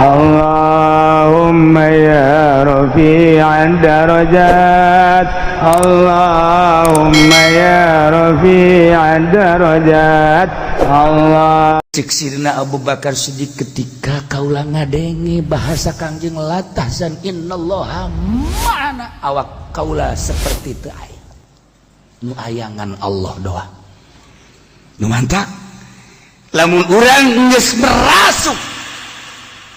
Allahumma ya rafi'ad darajat Allahumma ya rafi'ad darajat Allah. Cek sirna Abu Bakar Siddiq ketika kaula ngadenge bahasa Kangjeng latahzan innallaha ma'ana awak kaula seperti teu aya nu ayangan Allah doa nu mantap lamun urang geus merasuk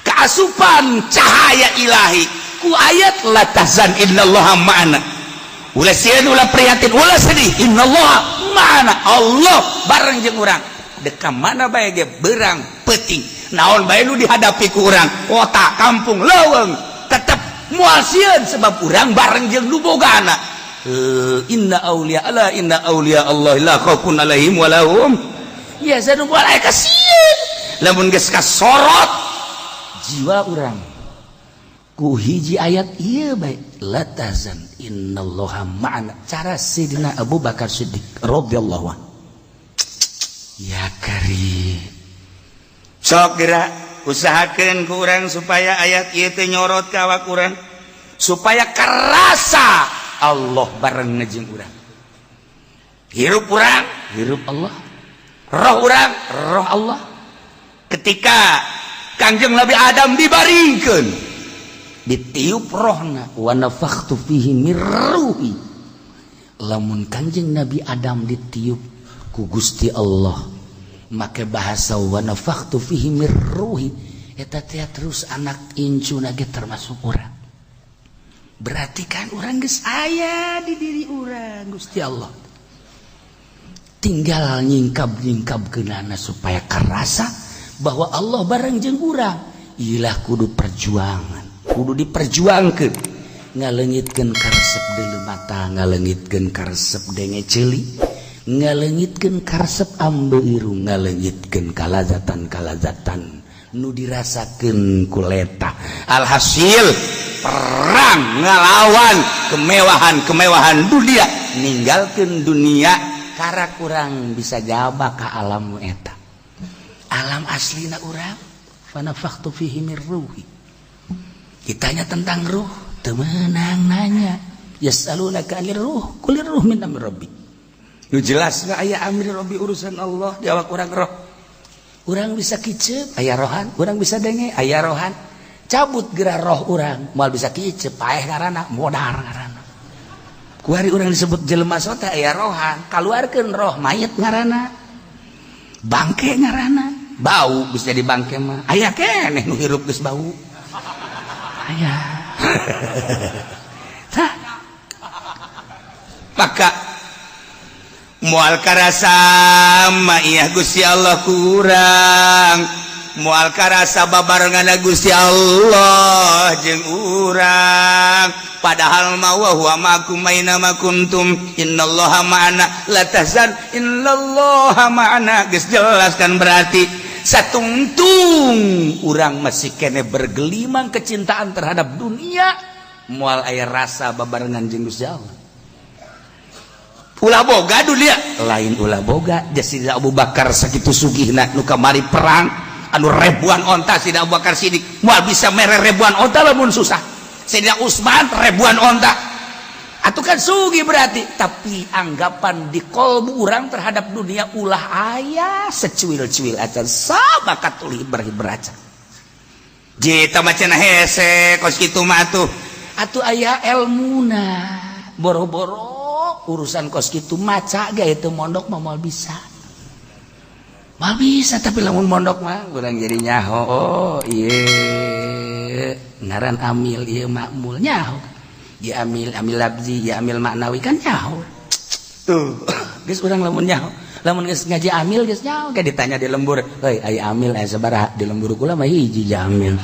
keasupan cahaya ilahi ku ayat latahzan innallaha ma'ana ulah sieun ulah prihatin ulah sedih innallaha ma'ana Allah bareng jeung urang dekam mana bae ge berang peuting naon bae nu dihadapi ku urang kota kampung leuweung tetep moal sieun sebab urang bareng jeung nu bogana inna auliya Allah la khaufun alaihim wa lahum yazanun wala kasieun lamun geus kasorot jiwa urang ku hiji ayat ieu bae la tahzan innallaha ma'ana cara Sayyidina Abu Bakar Siddiq radhiyallahu anhu. Ya Karim sok geura usahakeun ku urang supaya ayat ieu teh nyorot ka awak urang supaya karasa Allah bareng jeung urang hirup urang hirup Allah roh urang roh Allah ketika Kangjeng Nabi Adam dibaringkeun ditiup rohna wa nafakhtu fihi mir ruhi lamun Kangjeng Nabi Adam ditiup ku Gusti Allah make bahasa wa nafakhtu fihi mir ruhi eta teh terus anak incuna ge termasuk urang berarti kan urang geus aya di diri urang Gusti Allah tinggal nyingkap-nyingkapkeunana supaya karasa bahwa Allah bareng jeung urang ilah kudu perjuangan kudu diperjuangkeun ngaleungitkeun karesep deuleu mata ngaleungitkeun karesep denge ceuli ngaleungitkeun karesep ambeuiru ngaleungitkeun kalazatan nu dirasakeun ku leta alhasil perang ngalawan kemewahan dunia ninggalkeun dunia kara kurang bisa jaba ka alam eta alam aslina urang fa nafakhtu fihi mir ruhi ditanya tentang ruh teu meunang nanya yasalunaka anir ruh kulir ruh min amri rabbi nu jelas nggak aya amri rabbi urusan Allah di awak urang roh urang bisa kicep aya rohan urang bisa denge aya rohan cabut geura roh urang moal bisa kicep paeh ngaranna modar ngaranna ku ari urang disebut jelema sota aya rohan kaluarkeun roh mayit ngaranna bangke ngaranna bau geus jadi bangke mah aya keneh nu hirup geus bau aya tah maka moal karasa maiyah Gusti Allah kurang moal karasa babarengan Gusti Allah jeung urang padahal ma wa huwa ma'akum aina ma kuntum innallaha ma'ana la tahzan innallaha ma'ana geus jelaskan berarti satungtung urang masih kene bergelimang kecintaan terhadap dunia moal aya rasa babarengan jeung Gusti Allah ulah boga dunia lain ulah boga Sayyidina Abu Bakar sakitu sugihna nu kamari perang anu ribuan onta Sayyidina Abu Bakar Siddiq moal bisa mere ribuan onta lamun susah Sayyidina Utsman ribuan onta atuh kan sugih berarti tapi anggapan di kolbu urang terhadap dunia ulah aya secuil-cuil acan sabakat tuluy beraca jeta macana hese kos kitu mah atuh aya elmuna boro-boro urusan kos gitu maca ge itu mondok mah moal bisa tapi lamun mondok mah urang jadi nyaho oh ieu ngaran amil ieu makmul nyaho ieu amil labzi ieu amil maknawi kan nyaho tuh geus urang lamun nyaho lamun geus ngaji amil geus nyaho ge ditanya di lembur heuy aya amil aya sabaraha di lembur kula mah hiji amil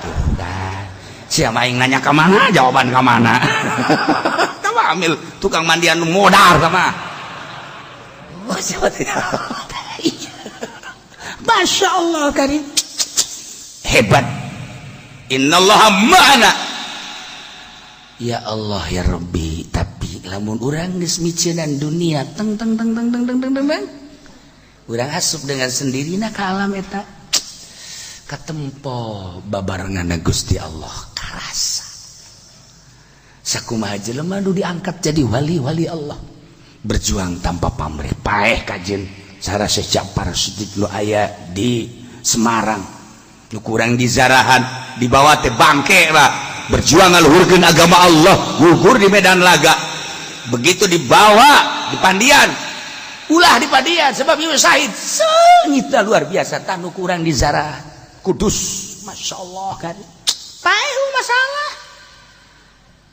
tuh dah sia aing nanya ka mana jawaban ka mana amil tukang mandian modar sama Masya Allah Karim hebat innallaha ma'ana ya Allah ya Rabbi tapi lamun urang geus miceunan dunia teng urang asup dengan sendirina ka alam eta katempo babarengan Gusti Allah karasa sakumaha jelema nu diangkat jadi wali-wali Allah berjuang tanpa pamrih paeh kajen cara Syekh Ja'far Shadiq nu aya di Semarang nu kurang di Zarahan dibawa teh bangke lah berjuang ngaluhurkeun agama Allah gugur di medan laga begitu dibawa di Pandian ulah di Pandian sebab ieu syahid seungitna luar biasa tah nu kurang di Zarahan Kudus Masya Allah kan paeh masalah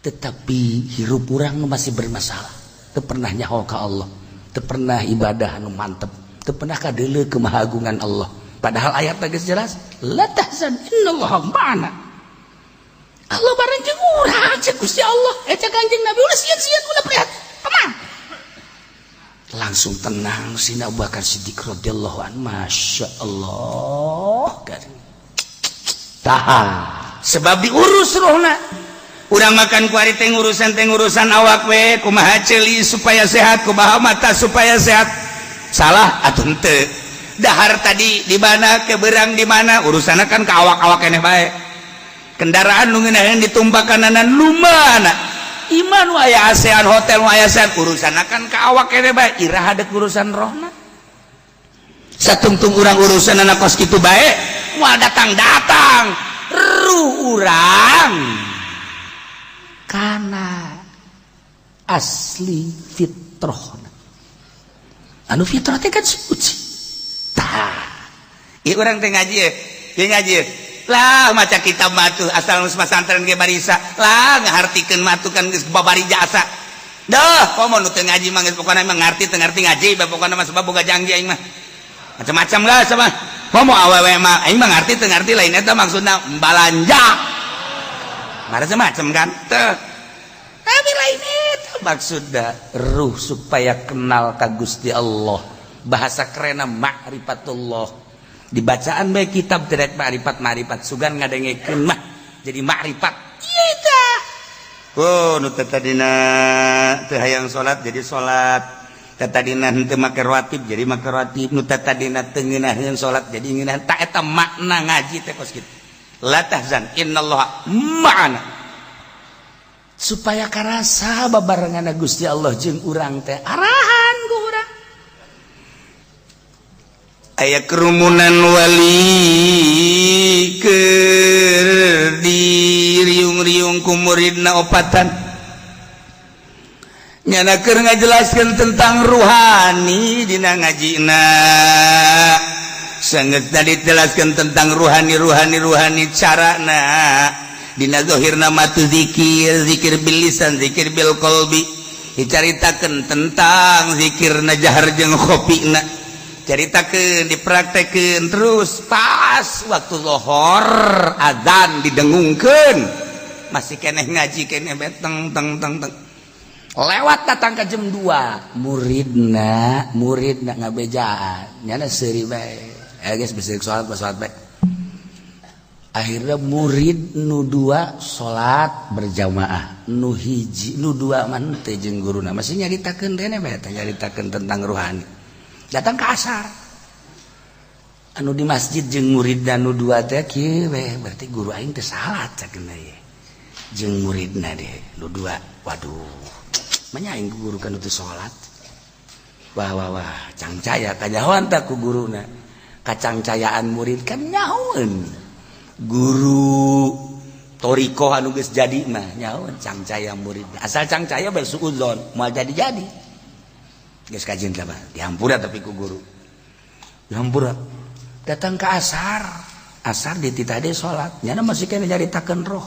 tetapi hirup urang nu masih bermasalah teu pernah nyaho ka Allah teu pernah ibadah anu mantep teu pernah kadeuleu ke mahagungan Allah padahal ayatna geus jelas la tahzan innallaha ma'ana Allah bareng jeung urang cek Gusti Allah eta Kanjeng Nabi ulah sieun-sieun ulah prihatin tenang langsung tenang Sina Abu Bakar Siddiq radhiyallahu anhu Masya Allah kan tahan sebab diurus rohna urang makan ku ari teh ngurusan awak we kumaha ceuli supaya sehat kumaha mata supaya sehat salah atuh teu dahar tadi di mana keberang di mana urusanna kan ka awak-awak keneh bae kendaraan nu ngeunaheun ditumbakanana lumana iman nu aya ASEAN hotel nu aya ASEAN urusanna kan ka awak keneh bae iraha deuk urusan rohna satungtung urang urusanna kos kitu bae moal datang ruh urang kana asli fitrahna anu fitrah teh kan suci tah ieu urang teh ngaji lah maca kitab matuh asal geus pasantren ge barisa lah ngahartikeun matuh kan geus babari jasa dah komo nu teu ngaji mah geus pokona mah ngarti teu ngarti ngaji pokona mah sebab boga janji aing mah macam-macam lah sama komo awewe mah aing mah ngarti teu ngarti lain eta maksudna balanja ada semacam kan tapi lain itu maksudnya ruh supaya kenal ka Gusti Allah bahasa kerenna ma'rifatullah dibacaan bae kitab direk ma'rifat sugan ngadengekeun mah jadi ma'rifat kita oh nu tadina teu hayang salat jadi salat tadina henteu make rawatib jadi make rawatib nu tadina teu ngeunaheun salat jadi ngeunaheun ta eta makna ngaji teh kos kitu la tahzan innallaha ma'ana supaya karasa babarengan Gusti Allah jeung urang teh arahan ku urang aya kerumunan wali keur diriung-riung ku muridna opatan nyana keur ngajelaskeun tentang ruhani dina ngajina sangat tadi jelaskan tentang ruhani carana dina zahirna matu zikir bil lisan zikir bil qalbi dicaritakeun tentang zikirna jahar jeung khofina caritakeun dipraktekeun terus pas waktu lohor adzan didengungkeun masih keneh ngaji keneh beteng teng lewat datang ke jam 2 muridna ngabejaan nyana seuri bae guys bisa sholat baik akhirnya murid nu 2 sholat berjamaah nu hiji nu 2 man teh jeung guruna masih nyaritakeun dene bae teh nyaritakeun tentang ruhani datang ke asar anu di masjid jeung muridna nu 2 teh kieu we berarti guru aing teh salat cakeuna ye jeung muridna deh nu 2 waduh menyaing guru kan itu sholat wah cangcaya kanyahoan tak ku guruna kacangcayaan murid kan nyahoan guru toriko anu geus jadi mah nyahoan cangcaya murid asal cangcaya bae suudzon moal jadi geus kajian teh mah dihampura tapi ku guru dihampura datang ke asar di titade sholat nyana masih kena nyaritakeun roh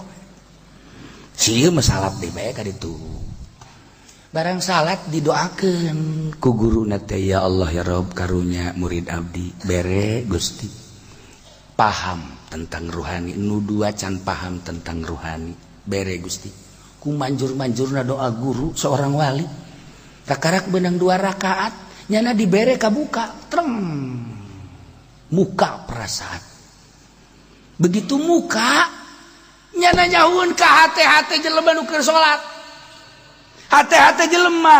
sieun mah salat deui bae ka ditu barang salat didoakeun ku guruna teh ya Allah ya Rabb karunya murid abdi bere Gusti paham tentang ruhani nu 2 can paham tentang ruhani bere Gusti ku manjur-manjurna doa guru seorang wali kakarak benang 2 rakaat nyana dibere kabuka treng muka perasaan begitu muka nyana nyahuun ka hate-hate jelema nu keur salat hati-hati jelema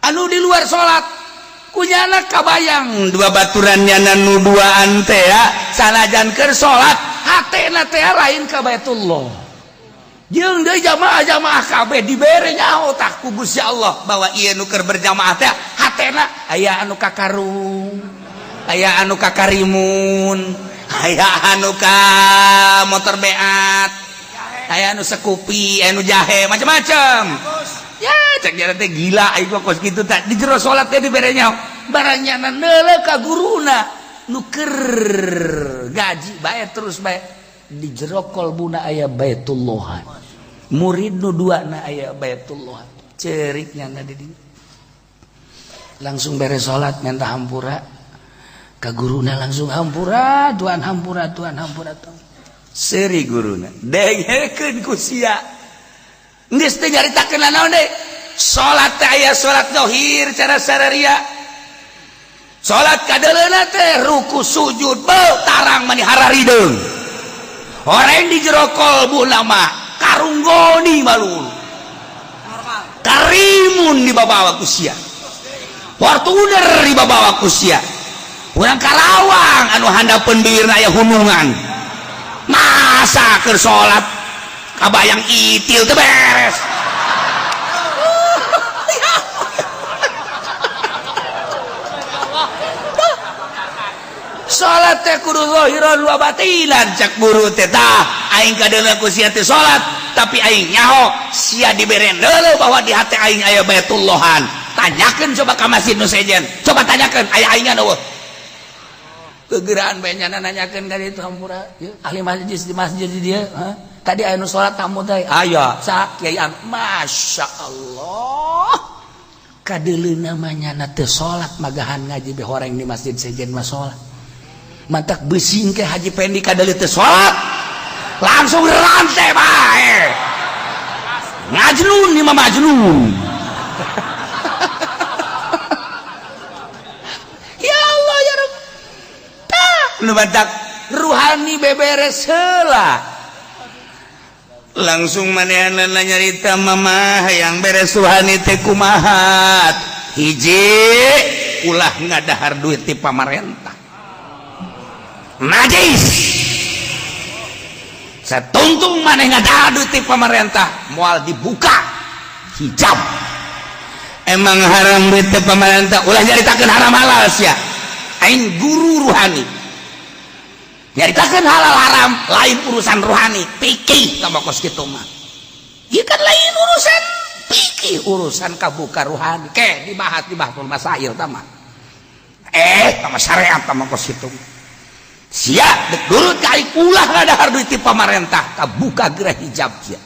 anu di luar sholat kunyana kabayang dua baturannya nu duaan teh ya sanajan keur salat hatena teh lain ka Baitullah jeung deui jamaah kabeh dibere nyaho tah ku Gusti Allah bahwa ieu nu keur berjamaah teh hatena aya anu kakarung aya anu kakarimun aya anu ka motor beat aya anu sekupi anu jahe macam-macam ya cek dia teh gila aing kos kitu teh di jero salat teh diberenya barangnya neuleuh ka guruna nu keur gaji bae terus bae di jero kolbuna aya Baitullah murid nu duana aya Baitullah ceuriknya na di dieu langsung beres salat minta hampura ka guruna langsung hampura tuan seri guruna dengekeun ku sia geus teh nyaritakeun naon deui salat teh aya salat zahir cara sararia salat kadeleuna teh ruku sujud beuh tarang mani hararideung horeng di jero kolbuna mah karunggoni malul karimun dibabawa ku sia Fortuner dibabawa ku sia urang Karawang anu handapeun bibirna aya hunungan masa keur salat kabayang itil teh beres salat teh kudu zahiran wa batinan cak guru teh tah aing kadeuleu ku sia teh salat tapi aing nyaho sia dibere deuleu bahwa di hati aing aya Baitullahan tanyakeun coba ka masjid nu sejen coba tanyakeun aya aingna eueuh kegeraan bae nyana nanyakeun ka ditu hampura ahli masjid di masjid di dieu tadi aya nu salat tamu teh aya sak kiai masyaallah kadeleuna mah nyana teu salat magahan ngaji be horeng di masjid sejen mah salat mantak besing ke Haji Pendi kadeuleu teu salat langsung rantai bae ngajnun ni mah majnun ya Allah ya Rabb nu badak ruhani beberes heula langsung manehna nyarita mamah yang beres ruhani teh kumaha hiji ulah ngadahar duit ti pamarentah najis satungtung maneh ngadahar duit ti pamarentah moal dibuka hijab emang haram duit ti pamarentah ulah nyaritakeun haram halal sia aing guru ruhani nyaritakeun halal haram lain urusan rohani fikih tambah kos kitu mah ieu kan lain urusan fikih urusan kabuka rohani ke dibahas di bahtul masail tah mah tambah syariat tambah kos kitu sia dek durut ka aing ulah ngadahar duit ti pamarentah kabuka gerah hijab sia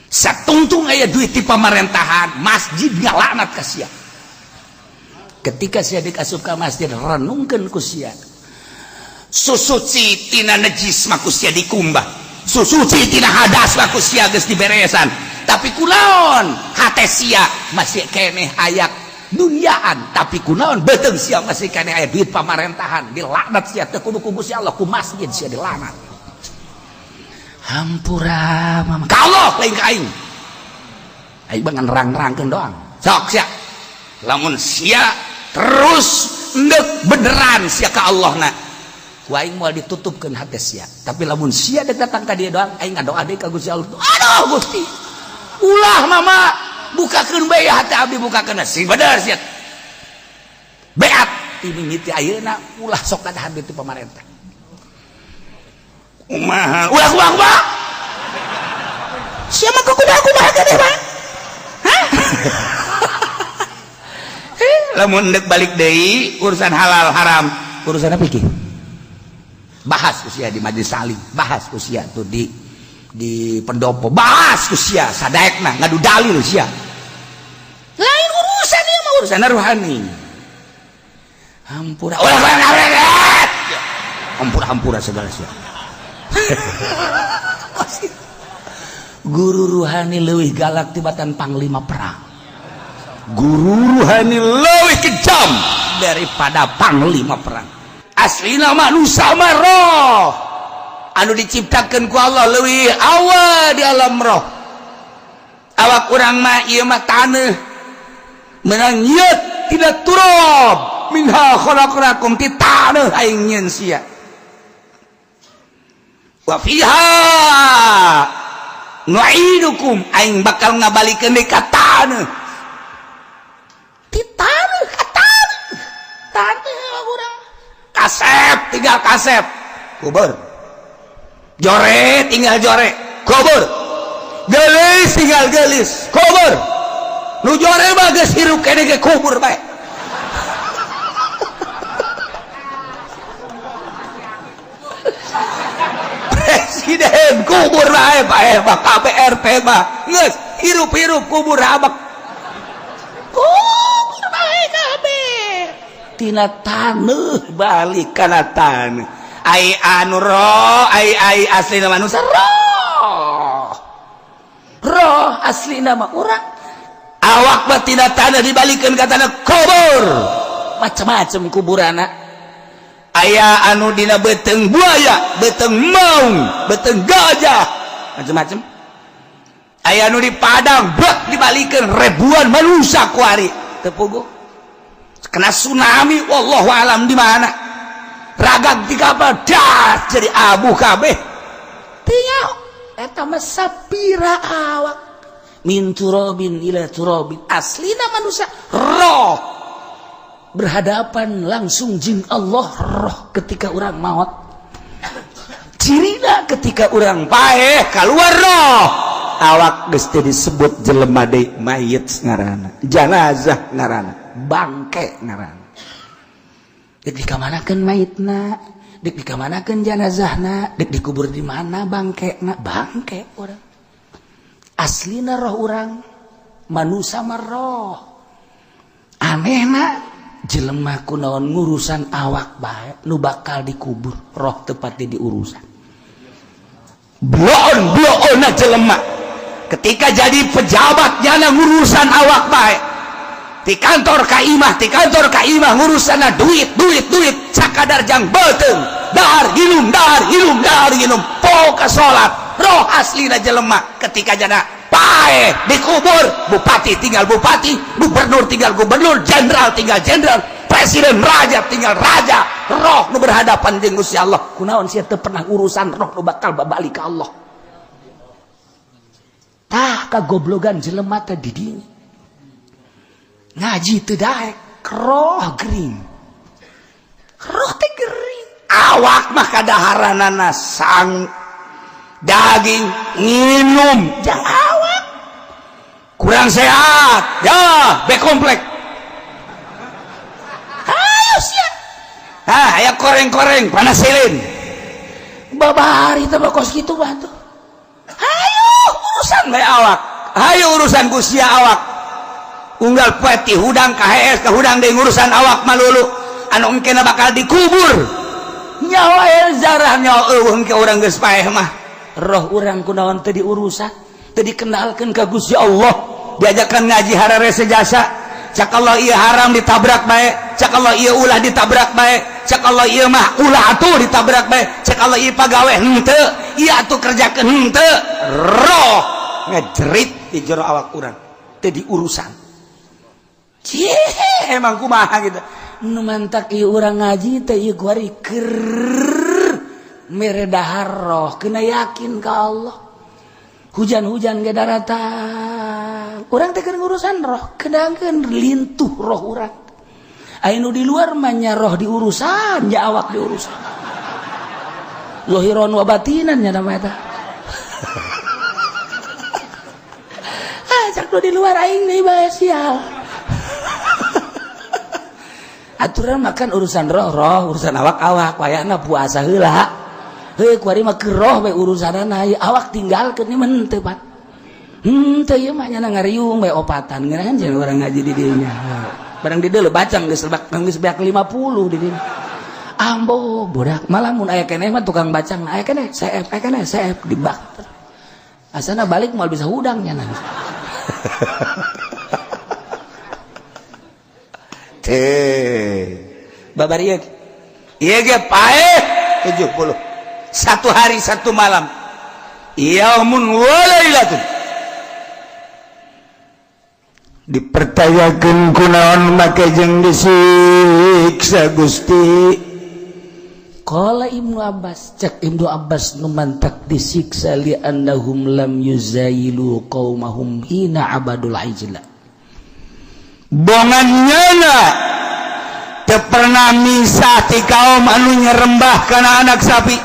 satungtung aya duit ti pamarentahan masjid ngalaknat ka sia ketika sia dikasup ka masjid renungkeun ku sia susuci tina najis makusia dikumbah susuci tina hadas makusia geus diberesan tapi kunaon hate sia masih keneh aya dunyaan tapi kunaon beuteung sia masih keneh aya duit pamarentahan dilaknat sia teu kudu ku Gusti Allah ku masjid sia dilaknat hampura mama ka Allah lain ka aing aing bangan nerang-nerangkeun doang sok sia lamun sia terus endeuh beneran sia ka Allahna aing moal ditutupkeun hate sia tapi lamun sia dek datang ka dieu doang aing ngadoa deui ka Gusti Allah aduh Gusti ulah mama bukakeun bae hate abdi bukakeun sing bener sia beat ti mimiti ayeuna ulah sok kadahar di pamarentah kumaha ulah kumaha sia mah kumaha ka deui hah lamun dek balik deui urusan halal haram urusan apa iki bahas usia di majelis saling bahas usia tuh di pendopo bahas usia sadaekna ngadu dalil usia lain urusan ieu mah urusan rohani hampura hampura segala sia guru rohani leuwih galak tibatan panglima perang guru rohani leuwih kejam daripada panglima perang aslina manusia roh anu diciptakeun ku Allah leuwih awal di alam roh awak urang mah ieu mah taneuh menang nyeut tidak turab minha khalaqnakum ti taneuh aing nyeun sia wa fiha nu'idukum aing bakal ngabalikeun deui ka taneuh ti taneuh ka taneuh urang kasep tinggal kasep kubur jore tinggal jore kubur gelis tinggal gelis kubur nu jore mah geus hirup kene ge kubur bae presiden kubur bae mah KPRT mah geus hirup-hirup kubur abak kubur bae kabeh tina taneuh balik kana taneuh ai anu roh ai aslina manusia roh aslina mah urang awak mah tina taneuh dibalikeun ka taneuh kubur macam-macam kuburana aya anu dina beuteung buaya beuteung maung beuteung gajah macam-macam aya anu di padang bak dibalikeun ribuan manusia ku ari teu puguh kena tsunami wallahu alam di mana ragag di kapal das jadi abu kabeh tinggal eta mah sapira awak min turabin ila turabin aslina manusia roh berhadapan langsung jeung Allah roh ketika orang maut cirina ketika orang paeh keluar roh awak geus teu disebut jelema deui mayit ngaranna janazah ngaranna bangke ngaranna dek dikamanakeun mayitna dek dikamanakeun janazahna dek dikubur di mana bangkena bangke urang aslina roh urang manusia mah roh anehna jelema kunaon ngurusan awak bae nu bakal dikubur roh tepatnya diurusan bloon jelema ketika jadi pejabat nyana ngurusan awak bae di kantor kaimah ngurusana duit sakadar jang beuteung dahar ginum poka salat roh aslina jelema ketika jana pae dikubur bupati tinggal bupati gubernur tinggal gubernur jenderal tinggal jenderal presiden raja tinggal raja roh nu berhadapan jeung Gusti Allah kunaon sia teu pernah urusan roh nu bakal babalik ka Allah tah kagoblogan jelema teh di dieu ngaji teu daek roh gering roh teh gering awak mah kadaharanana sang daging nginum jang awak kurang sehat ya be komplek ayo sia aya koreng-koreng panasilin babari teh kos kitu mah tuh ayo urusan bae awak ayo urusan Gusti awak unggal peti hudang ka HS ka hudang deui urusan awak malulu anu engkena bakal dikubur nyawa zarah nyawa eueuh ke urang geus paeh mah roh urang kunaon teu diurusan teu dikenalkeun ka Gusti Allah diajakan ngaji harare sejasa cak Allah ieu haram ditabrak bae cak Allah ieu ulah ditabrak bae cak Allah ieu mah ulah atuh ditabrak bae cak Allah ieu pagawe henteu ieu atuh kerjakeun henteu roh ngejerit di jero awak urang teu diurusan cie emang kumaha gitu nu mantak ieu urang ngaji teh ieu kuari keur mere dahar roh kena yakin ka Allah hujan-hujan ge daratan urang teh keur ngurusan roh kedangeun lintuh roh urang aya nu di luar mah nya roh diurusan nya awak diurusan zahiran wa batinan nya nama eta cak nu di luar aing deui bae sial aturan makan urusan roh urusan awak wayahna puasa heula heuh kuari mah keur roh we urusanana awak tinggalkeun ieu mah teu pat teu ieu mah nya ngariung we opatan ngeunaheun cenah urang ngaji di dieu nya barang di dieu bacang geus beak 50 di dieu ambo budak malah mun aya keneh mah tukang bacang aya keneh CF di bak asana balik moal bisa hudang nya babarieu ieu ge paeh 70 satu hari satu malam yaumun wa lailatun dipertanyakan kunaon make jeung disiksa Gusti. Qala Ibnu Abbas, cek Ibnu Abbas nu mantak disiksa li annahum lam yuzailu qaumahum hina abadul ijla. Bongannyana teu pernah misah ti kaum anu nyerembah kana anak sapi.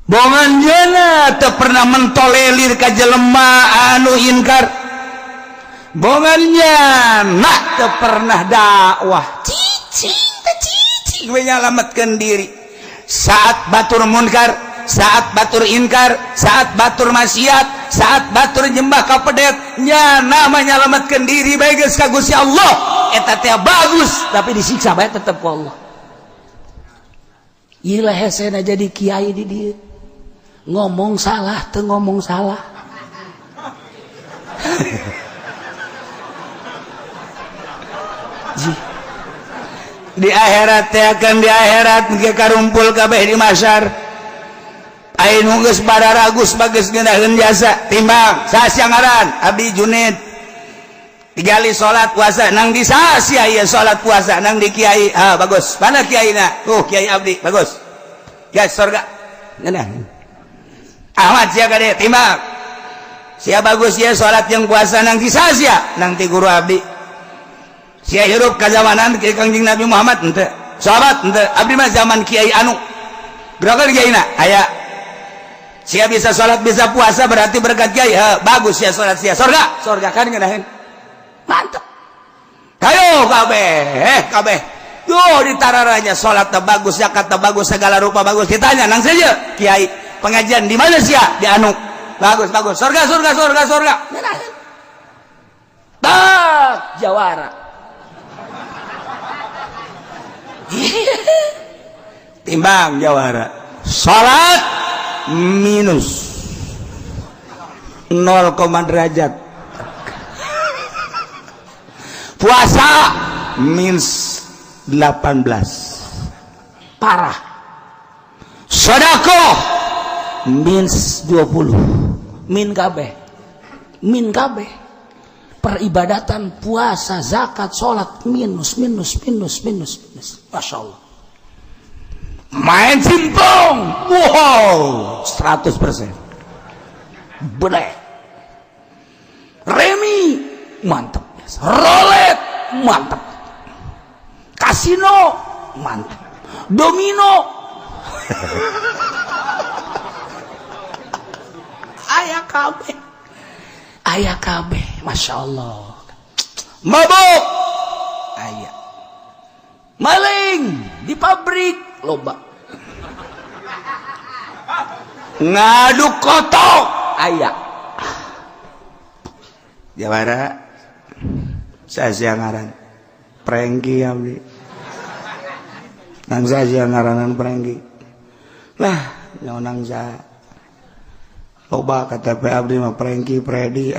Bongannyana teu pernah mentolelir ka jelema anu inkar. Bongannyana teu pernah dakwah. Gue nyalamatkan diri saat batur munkar, saat batur inkar, saat batur maksiat, saat batur nyembah ka pedet, nya nama nyalamatkan diri bae geus ka Gusti Allah. Eta teh bagus, tapi disiksa bae tetep ku Allah. Ieu hesena jadi kiai di dieu. Ngomong salah teu ngomong salah. Di akhirat teh akan di akhirat ge karumpul kabeh di mahsyar. Ain geus badaragus bageus ngeunaheun jasa timbang saha ngaran Abdi Junaid. Tigali salat puasa nang di saha ieu salat puasa nang di kiai. Ah bagus. Mana kiaina? Kiai Abdi bagus. Ya surga. Ngeunah. Ahmad sia gade timbang. Sia bagus ya salat yang puasa nang di saha sia? Nang ti guru Abdi. Sia hirup ka zamanan Kangjeng Nabi Muhammad henteu. Sahabat henteu. Abdi mah zaman kiai anu. Gerakan kiaina aya. Sia bisa salat bisa puasa berarti berkat kiai. Bagus sia salat sia. Surga kan ngeunaheun. Mantap. Hayo kabeh. Yo ditararanya salat teh bagus, zakat teh bagus, segala rupa bagus. Ditanya nang saja kiai, pengajian di mana sia? Di anu. Bagus. Surga. Ngeunaheun. Tak jawara. Timbang jawara salat minus 0, derajat, puasa minus 18 parah, sedekah minus 20 min kabeh peribadatan puasa zakat salat minus. Masya Allah. Main simpong, wow, 100%. Bener. Remi, mantap. Rolet, mantap. Kasino, mantap. Domino, ayah kabeh, Masya Allah. Mabuk, ayah. Maling di pabrik loba. Ngaduk kotok aya. Jawara saya ngaran Prengki abdi. Nang saya ngaranan Prengki. Lah nyaunang sa loba KTP abdi mah Prengki Predi.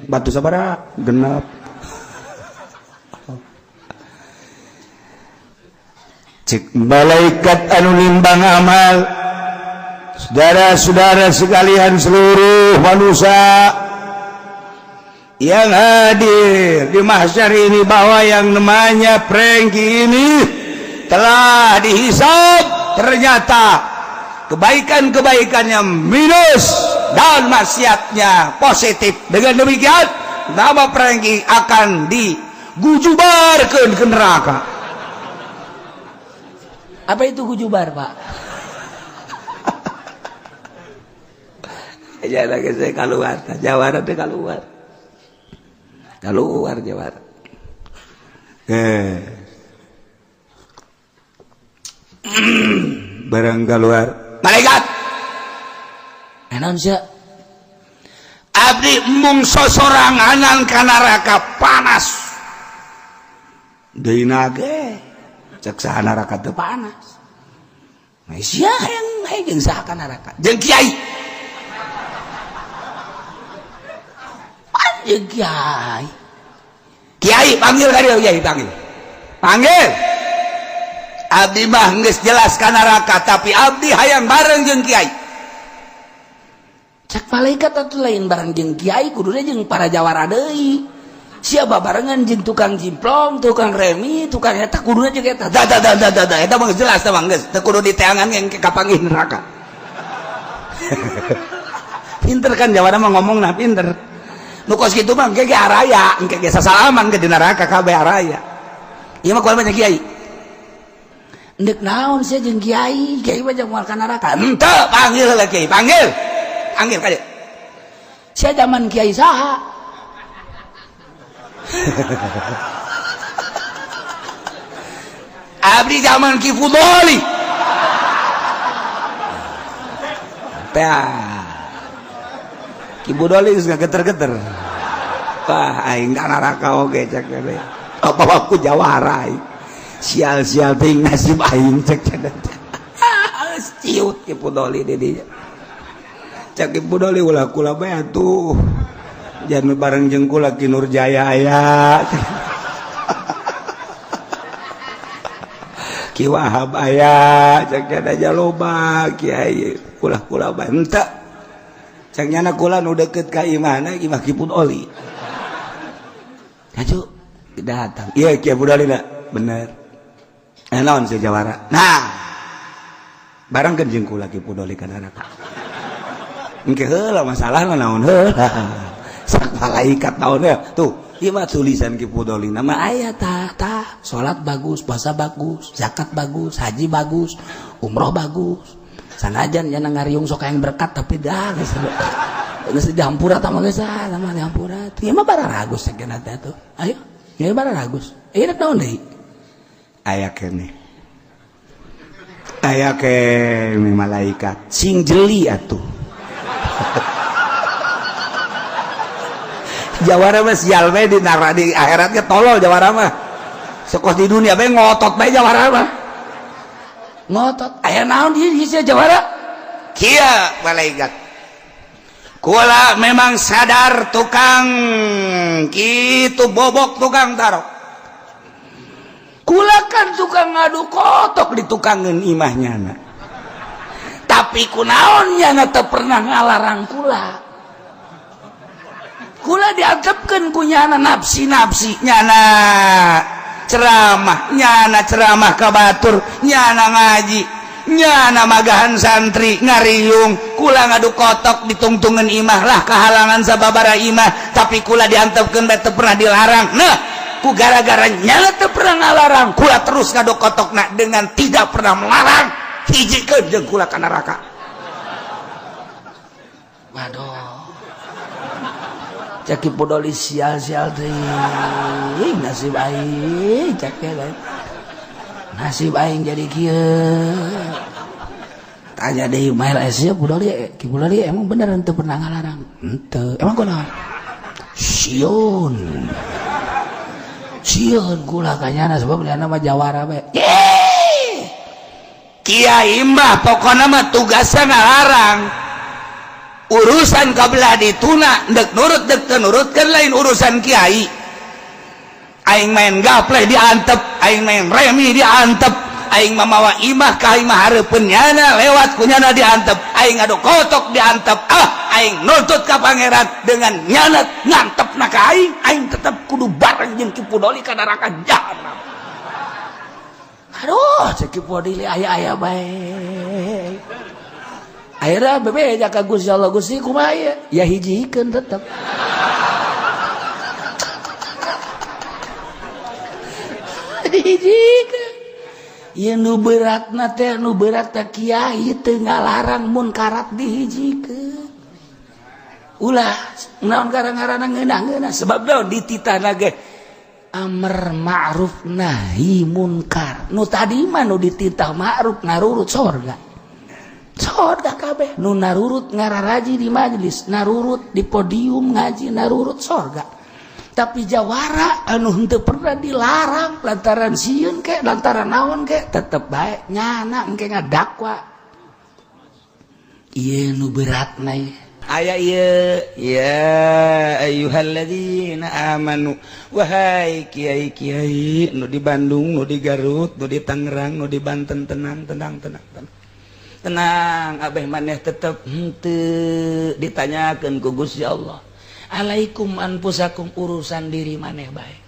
Batu sabaraha? Genep. Cik malaikat anu nimbang amal, saudara-saudara sekalian seluruh manusia yang hadir di mahsyar ini, bahwa yang namanya Prengki ini telah dihisab, ternyata kebaikan-kebaikannya minus dan maksiatnya positif. Dengan demikian nama Prengki akan digujubarkeun ke neraka. Apa itu gujubar, Pak? Ya lagi saya keluar, Jawara teh keluar Jawara. Barang keluar malaikat. Enon sia. Abdi mung sosoranganan ka neraka panas. Deuna ge cek saha neraka teu panas. Sia yang jeung saha ka neraka? Jeung kiai. Jeung kiai. Kiai panggil ka dieu, kiai panggil. Abdi mah geus jelas ka neraka, tapi abdi hayang bareng jeung kiai. cak malaikat atuh lain bareng jeung kiai kuduna jeung para jawara deui siapa barengan jeung tukang jimplong tukang remi tukang eta kuduna jeung eta eta mah jelas teh mah geus teu kudu diteangan engke kapanggih neraka pinter kan jawara mah ngomongna pinter nu kos kitu mah engke ge araya engke ge sasalaman ke di neraka kabeh araya ieu mah kumaha banyak kiai ndek naon sia jeung kiai mah jeung moal ka neraka henteu panggil heula kiai panggil ka dieu sia zaman kiai saha abdi zaman Ki Fudoli Ki Fudoli geus gageter-geter wah aing ka neraka oge cek teh apa aku jawara sial-sial teh nasib aing cek ciut Ki Fudoli di dieu cek Ki Fudoli ulah kula bae atuh jangan bareng jeung kula Ki Nurjaya aya Ki Wahab aya cek ada loba kiai kula bae henteu cek nyana kula nu deukeut ka imahna imah Ki Fudoli aju datang iya Ki Fudoli bener naon si jawara nah barengkeun jeung kula Ki Fudoli ka neraka engke heula masalahna naon heula sak malaikat naon tuh ieu mah tulisan Ki Fudoli nama aya tah salat bagus puasa bagus zakat bagus haji bagus umroh bagus sanajan nya ngariung sok yang berkat tapi dah geus dihampura tah mah geus sama dihampura ieu mah bararagus sakeuna teh tuh ayo ieu bararagus ieu naon deui aya keneh malaikat sing jeli atuh jawara mah sial bae di akhirat ge tolol jawara mah sekos di dunia bae ngotot bae jawara mah ngotot aya naon ieu sia jawara kieu malaikat kula memang sadar tukang kitu bobok tukang tarok kula kan tukang ngadu kotok di tukangeun imahnya na tapi kunaon nya teu pernah ngalarang kula diantepkeun ku nyana nafsi nyana ceramah ka batur nyana ngaji nyana magahan santri ngariung kula ngadu kotok ditungtungeun imah lah kahalangan sababara imah tapi kula diantepkeun bae teu pernah dilarang nah ku gara-gara nyana teu pernah ngalarang kula terus ngadu kotokna dengan tidak pernah melarang hijikeun jeung kula ka neraka waduh cek Ki Fudoli sial-sial teh nasib aing cek nasib aing jadi kieu tanya deui mail sia Ki Fudoli emang bener henteu pernah ngalarang henteu emang kunaon sieun kula kanyana sebab liana mah jawara bae kiai mah pokona mah tugasna ngalarang urusan kabelah dituna dek nurut dek tenurutkan lain urusan kiai aing main gapleh diantep aing main remi diantep aing mamawa imah ka imah hareupeun nyana lewat kunyana diantep aing adu kotok diantep aing nuntut ka pangeran dengan nyana ngantepna ka aing tetep kudu bareng jeung Ki Fudoli ka neraka jahanam aduh cek Ki Fudoli aya bae akhirnya bebe jaka Gusti Allah Gusti kumaha ya hijikeun tetep hijikeun ieu nu beratna teh nu berat teh kiai teu ngalarang munkarat dihijikeun ulah naon garang-garana ngeunah sebab naon dititahna ge amar ma'ruf nahi munkar nu tadi mah nu dititah ma'ruf ngarurut sorga kabeh nu narurut ngararaji di majelis narurut di podium ngaji narurut sorga tapi jawara anu henteu pernah dilarang lantaran sieun ke lantaran naon ke tetep bae nyana engke ngadakwa ieu nu beratna aya ieu ya ayyuhalladzina amanu wahai kiai-kiai nu di Bandung nu di Garut nu di Tangerang nu di Banten tenang tenang abeh maneh tetep henteu ditanyakeun ku Gusti Allah. Alaikum anfusakum, urusan diri maneh bae.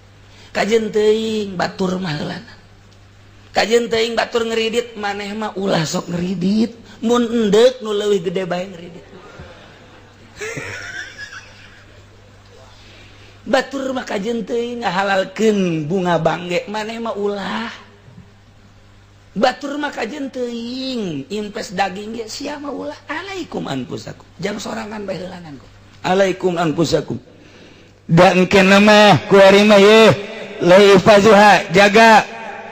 Kajen teuing batur mah heulana. Kajen teuing batur ngeridit maneh mah ulah sok ngeridit. Mun endek nu leuwih gede bae ngeridit. Batur mah kajen teuing ngahalalkeun bunga bangge maneh mah ulah. Batur mah kajen teuing invest daging ge sia mah ulah. Alaikum anfusakum. Jang sorangan bae heulanan ku. Alaikum anfusakum. Dan kena mah ku ari mah ye laifazuha jaga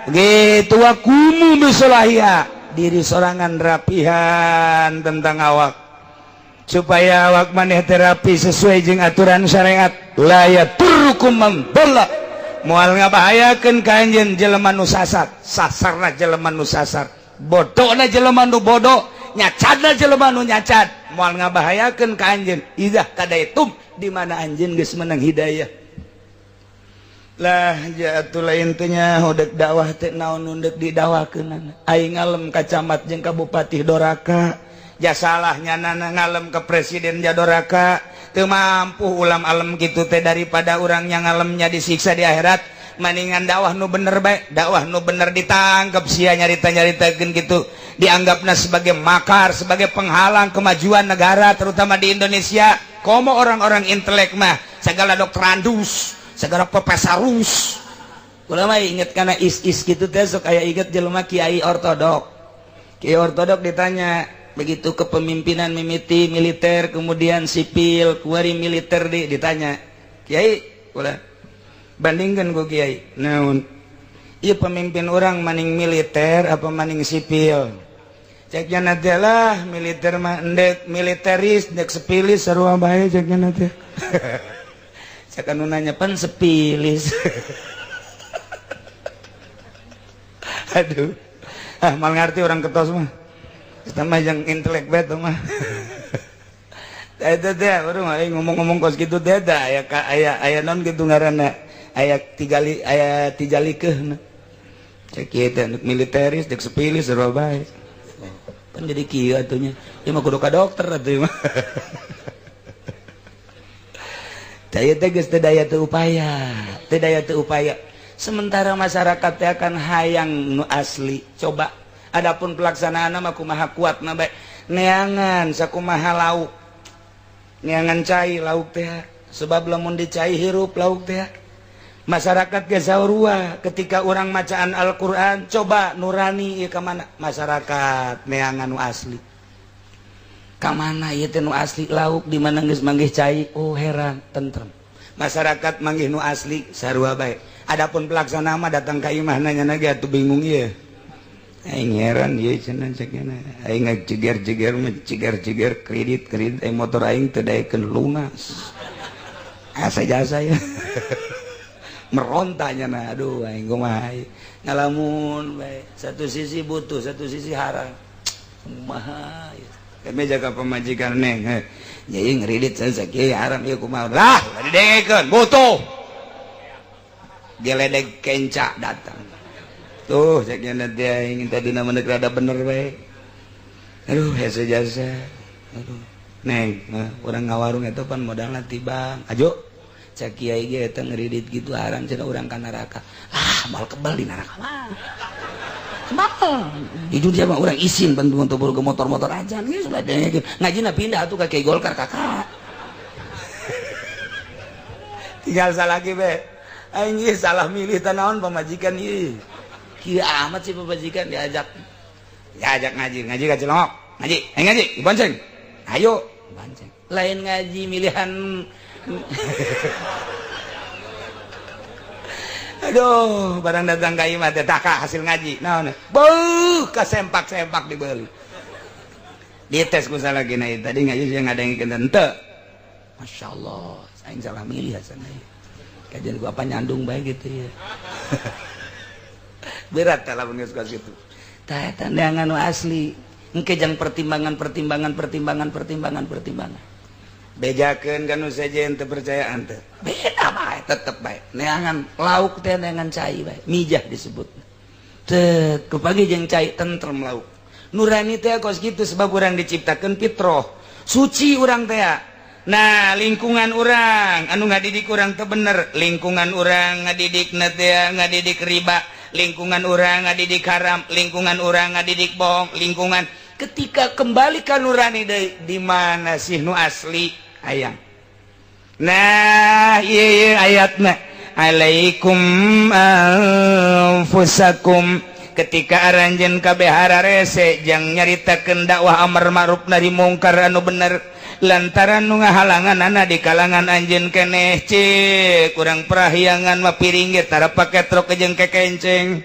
gitu wakumu bisolahia diri sorangan rapihan tentang awak supaya awak maneh terapi sesuai jeung aturan syariat la yaturukum man dhalla moal ngabahayakeun ka anjeun jelema nu sasar sasarna jelema nu sasar bodohna jelema nu bodoh nyacadna jelema nu nyacad moal ngabahayakeun ka anjeun idah kadaitum di mana anjeun geus menang hidayah lah jatuh lain teh nya hodek dakwah teh naon nu deuk didakwakeun aing ngalem ka camat jeung ka bupati Doraka jasalah nyanana ngalem ke presiden Jadoraka teu mampu ulam alem kitu teh daripada urang yang ngalemnya disiksa di akhirat maningan dakwah nu bener bae dakwah nu bener ditangkep sia nyarita-nyaritakeun kitu dianggapna sebagai makar sebagai penghalang kemajuan negara terutama di Indonesia komo orang-orang intelek mah segala dokterandus segala profesorus ulah mah inget kana is gitu teh sok aya inget jelema kiai ortodok ditanya begitu kepemimpinan mimiti militer kemudian sipil kuari militer ditanya kiai ulah bandingkan ku kiai naon ieu pemimpin orang maning militer apa maning sipil ceknya nanti lah militer mah endek militeris endek sepilis sarua bae ceknya nanti cek anu nanya pan sepilis aduh mal ngarti orang ketos mah kita mah yang intelek bet mah eta teh urang ngomong-ngomong kos kitu teh da aya non kitu ngaranna aya tijalikeun cek ieu teh militeris dek sepilis sarua bae kan jadi kieu atunya ieu mah kudu ka dokter atuh mah daya teh geus teu daya teu upaya sementara masyarakat teh akan hayang nu asli coba adapun pelaksanaanna mah kumaha kuatna bae neangan sakumaha lauk neangan cai lauk teh sebab lamun dicai hirup lauk teh masyarakat ge saurua ketika orang macaan Al-Qur'an coba nurani ieu ka mana masyarakat neangan nu asli ka mana ieu teh nu asli lauk di mana geus manggih cai oh heran tentrem masyarakat manggih nu asli sarua bae adapun pelaksana mah datang ka imah nanya ge atuh bingung ieu aing heran ieu cenah cekna aing ciger-ciger mah ciger kredit motor aing teu daekeun lunas asa jasa ya merontanya nah aduh aing kumaha ngalamun bae satu sisi butuh satu sisi haram kumaha kami jaga pemajikan neng jadi ngeridit saya kiai haram ieu kumaha lah didengekeun butuh geledeg kenca datang tuh ceknya nanti aing tadi nama negara ada bener bae aduh hese jasa aduh neng urang ngawarung eta pan modalna tibang ajo cak kiai ge eta ngeridit gitu haram cenah urang ka neraka mal kebal di neraka mah kebal itu dia mah urang isin bantu ke motor-motor aja geus sudah ngajina pindah atuh ka Kiai Golkar kakak tinggal salaki be aing ieu salah milih tanaon pamajikan ieu kieu amat sih pamajikan diajak ngaji ka Cilongok ngaji aing ngaji bonceng ayo bonceng lain ngaji milihan aduh barang datang ka imah teh taka hasil ngaji naon beuh kasempak-sempak dibeuli dites ku salagina tadi ngaji yang ngadengikeun henteu masyaallah aing salah milih asana kajian ku apa nyandung bae gitu ya berat tah lamun geus kitu tah eta neangan nu asli engke jang pertimbangan bejakeun kanu sejen teu percayaan teh beda bae tetep bae neangan lauk teh neangan cai bae mijah disebut teu kupagi jeung cai tentrem lauk nurani teh kos gitu sebab urang diciptakeun fitrah suci urang teh. Nah lingkungan urang anu ngadidik urang teh bener, lingkungan urang ngadidik teh ngadidik riba, lingkungan urang ngadidik haram, lingkungan urang ngadidik bohong, lingkungan ketika kembali ka nurani deui di mana sih nu asli hayang. Nah ieu ayatna alaikum anfusakum ketika aranjeun kabeh hararese jang nyaritakeun dakwah amar ma'ruf nahi mungkar anu bener lantaran nu ngahalangan anak di kalangan anjeun keneh cek kurang perahyangan mah piring ge tara pake truk jeung kekenceng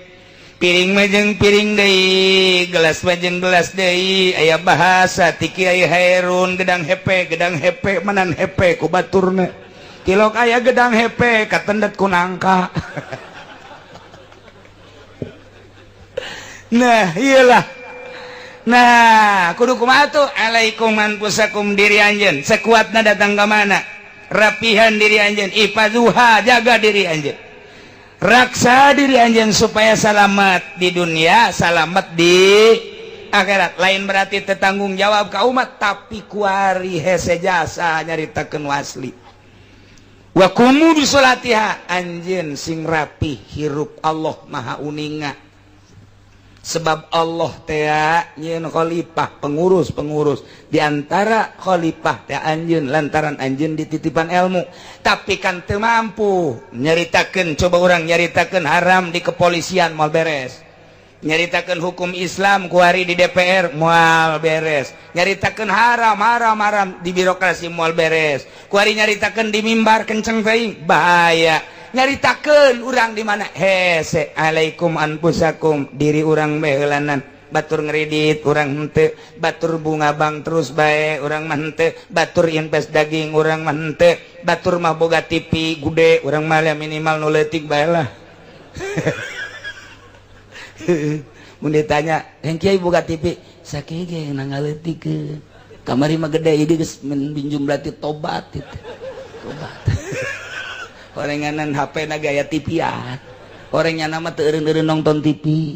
piring mah jeung piring deui gelas mah jeung gelas deui aya bahasa ti Kiai Hairun gedang hepe menan hepe ku baturna tilok aya gedang hepe katendet ku nangka. Nah iyalah. Nah kudu kumaha tuh alaikum anfusakum diri anjeun sekuatna datang ka mana rapihan diri anjeun ifazuha jaga diri anjeun raksa diri anjeun supaya selamat di dunia selamat di akhirat lain berarti tetanggung jawab ka umat tapi kuari hese jasa nyaritakeun wasli wa kumu bisolatiha anjeun sing rapih hirup Allah maha uninga sebab Allah teh nyeun khalifah pengurus diantara khalifah teh anjeun lantaran anjeun dititipan ilmu tapi kan teu mampu nyaritakeun coba urang nyaritakeun haram di kepolisian moal beres nyaritakeun hukum Islam kuari di DPR moal beres nyaritakeun haram di birokrasi moal beres kuari nyaritakeun di mimbar kenceng teuing bahaya nyaritakeun urang di mana hese alaikum anfusakum diri urang behelanan batur ngeridit urang henteu batur bunga bank terus bae urang mah henteu batur invest daging urang mah henteu batur mah boga TV gude urang mah minimal nu leutik bae lah. Mun ditanya yang Kiai boga TV sakieu ge nangaleutik kamari mah gede ieu geus minjum berarti tobat itu tobat. Orenganan HP na gaya TV-an orangnya nama teu eureun-eureun nonton TV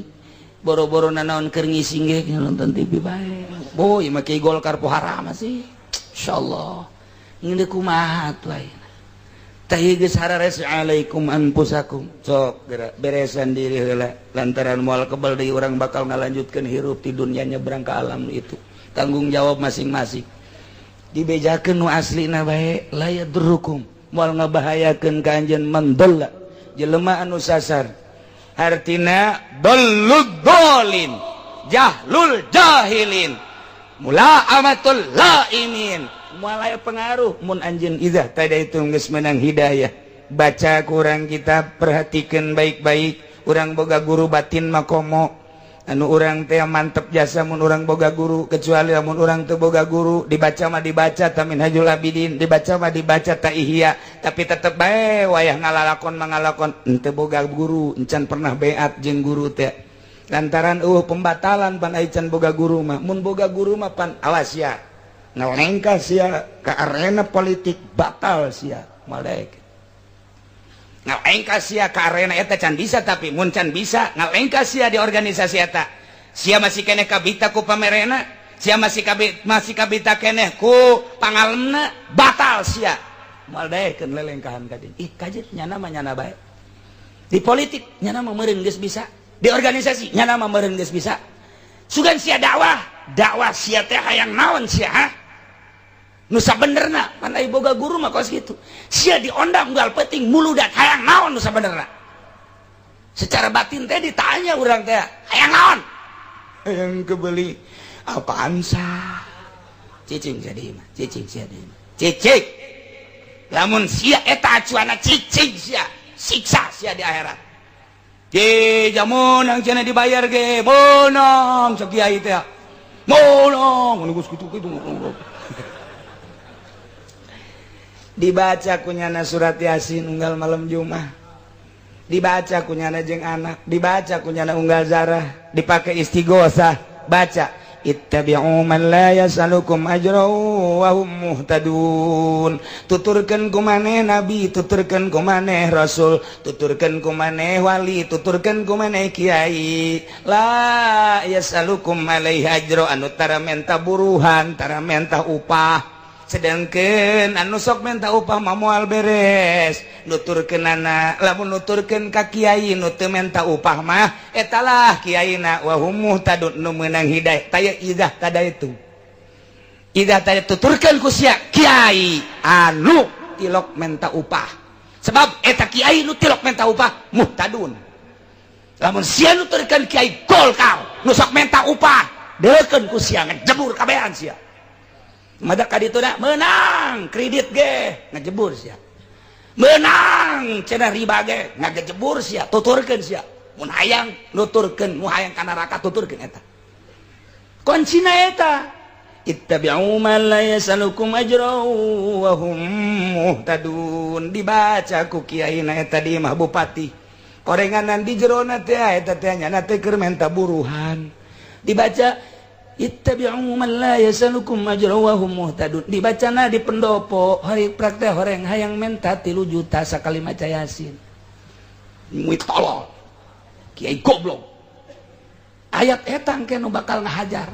boro-boro nanaon keur ngising ge nonton TV bae boy mah Kiai Golkar haram sih insyaallah ngeundeuk kumaha tuh ayeuna tah ieu geus harares alaikum anfusakum sok beresan diri heula lantaran moal kebal deui urang bakal ngalanjutkeun hirup di dunia nyebrang ka alam itu tanggung jawab masing-masing dibejakeun nu aslina bae la yadrukum moal ngabahayakeun ka anjeun mandalla jelema anu sasar artina dallud dolin jahlul jahilin mulaamatul laimin moal aya pengaruh mun anjeun izah tada itu geus meunang hidayah baca kurang kitab perhatikeun baik-baik urang boga guru batin makomo anu urang teh mantep jasa mun urang boga guru kecuali lamun urang teu boga guru dibaca mah dibaca ta Minhajul Abidin dibaca mah dibaca ta Ihya tapi tetep bae wayah ngalalakon mangalakon henteu boga guru encan pernah beat jeung guru teh lantaran pembatalan pan aya can boga guru mah mun boga guru mah pan awas ya ngalengka sia ka arena politik batal sia malek ngalengka sia ka arena eta can bisa tapi mun can bisa ngalengka sia di organisasi eta sia masih keneh kabita ku pamerena sia masih kabita keneh ku pangalemna batal sia moal daekeun lelengkahan ka dieu ih kajet nyana mah nyana bae di politik nyana mah meureun geus bisa di organisasi nyana mah meureun geus bisa sugan sia dakwah sia teh hayang naon sia ha nu sabenerna pan aya boga guru mah kos kitu sia diondang unggal peuting muludan hayang naon nu sabenerna secara batin teh ditanya urang teh hayang naon hayang kebeuli apaan sah cicing jadi mah cicing sia deui cicing lamun sia eta acuana cicing sia siksa sia di akhirat jamun yang cenah dibayar ge bonong sok kiai teh bonong mun geus kitu dibaca kunyana surat Yasin unggal malam Jumat dibaca kunyana jeung anak dibaca kunyana unggal zarah dipakai istighosah baca ittabi'u man la yasalukum ajra wa hum muhtadun. Tuturkeun ku maneh nabi, tuturkeun ku maneh rasul, tuturkeun ku maneh wali, tuturkeun ku maneh kiai, la yasalukum alaihi ajra, anu tara menta buruhan, tara menta upah. Sedangkan anu sok menta upah mah moal beres, nuturkeunana lamun nuturkeun ka kiai nu teu menta upah mah etalah kiaina wa hum muhtadun, nu meunang hidayah. Taya idah tada itu, idah tada tuturkeun ku sia kiai anu tilok menta upah, sebab eta kiai nu tilok menta upah muhtadun. Lamun sia nuturkeun kiai golkar nu sok menta upah deukeun ku sia ngejebur kabehan sia. Mada kadituna menang kredit ge ngajebur sia, menang cenah riba ge ngajebur sia, tuturkeun sia. Mun hayang nuturkeun, mun hayang ka neraka tuturkeun eta. Kuncina eta ittabi'u man la yasalukum ajra wa hum muhtadun. Dibaca ku kiaina eta di mah bupati, korenganan di jerona teh eta teh nyana teh keur menta buruhan. Dibaca ittabi'u man la yasalukum ajra wa hum muhtadun. Dibacana di pendopo hari praktek horeng hayang menta 3 juta sakali maca yasin. Muit tolol kiai goblok. Ayat eta engke nu bakal ngahajar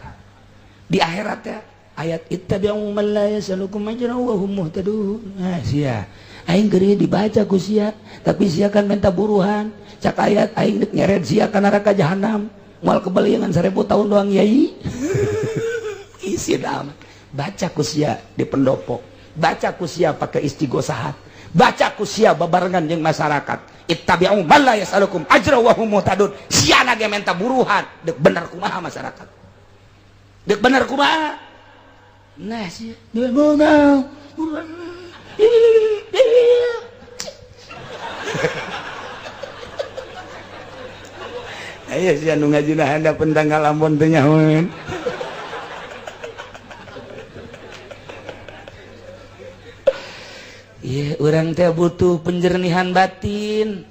di akhirat ya. Ayat ittabi'u man la yasalukum ajra wa hum muhtadun. Nah sia aing geuri dibaca ku sia, tapi sia kan menta buruhan. Cak ayat aing deuk nyeret sia ka neraka jahanam. Mal kebaliangan 1000 tahun doang yai. Isi dalam baca kusia di pendopo, baca kusia pakai istighosahat, baca kusia babarengan jeung masyarakat. Ittabi'u man la yasalukum ajra wa hum muhtadun. Siana ge menta buruhan, deuk bener kumaha masyarakat, deuk bener kumaha. Nah sia dia mau ayo sia nu ngajina handap tanggal Ambon teh nyahoeun. Ieu urang teh butuh penjernihan batin.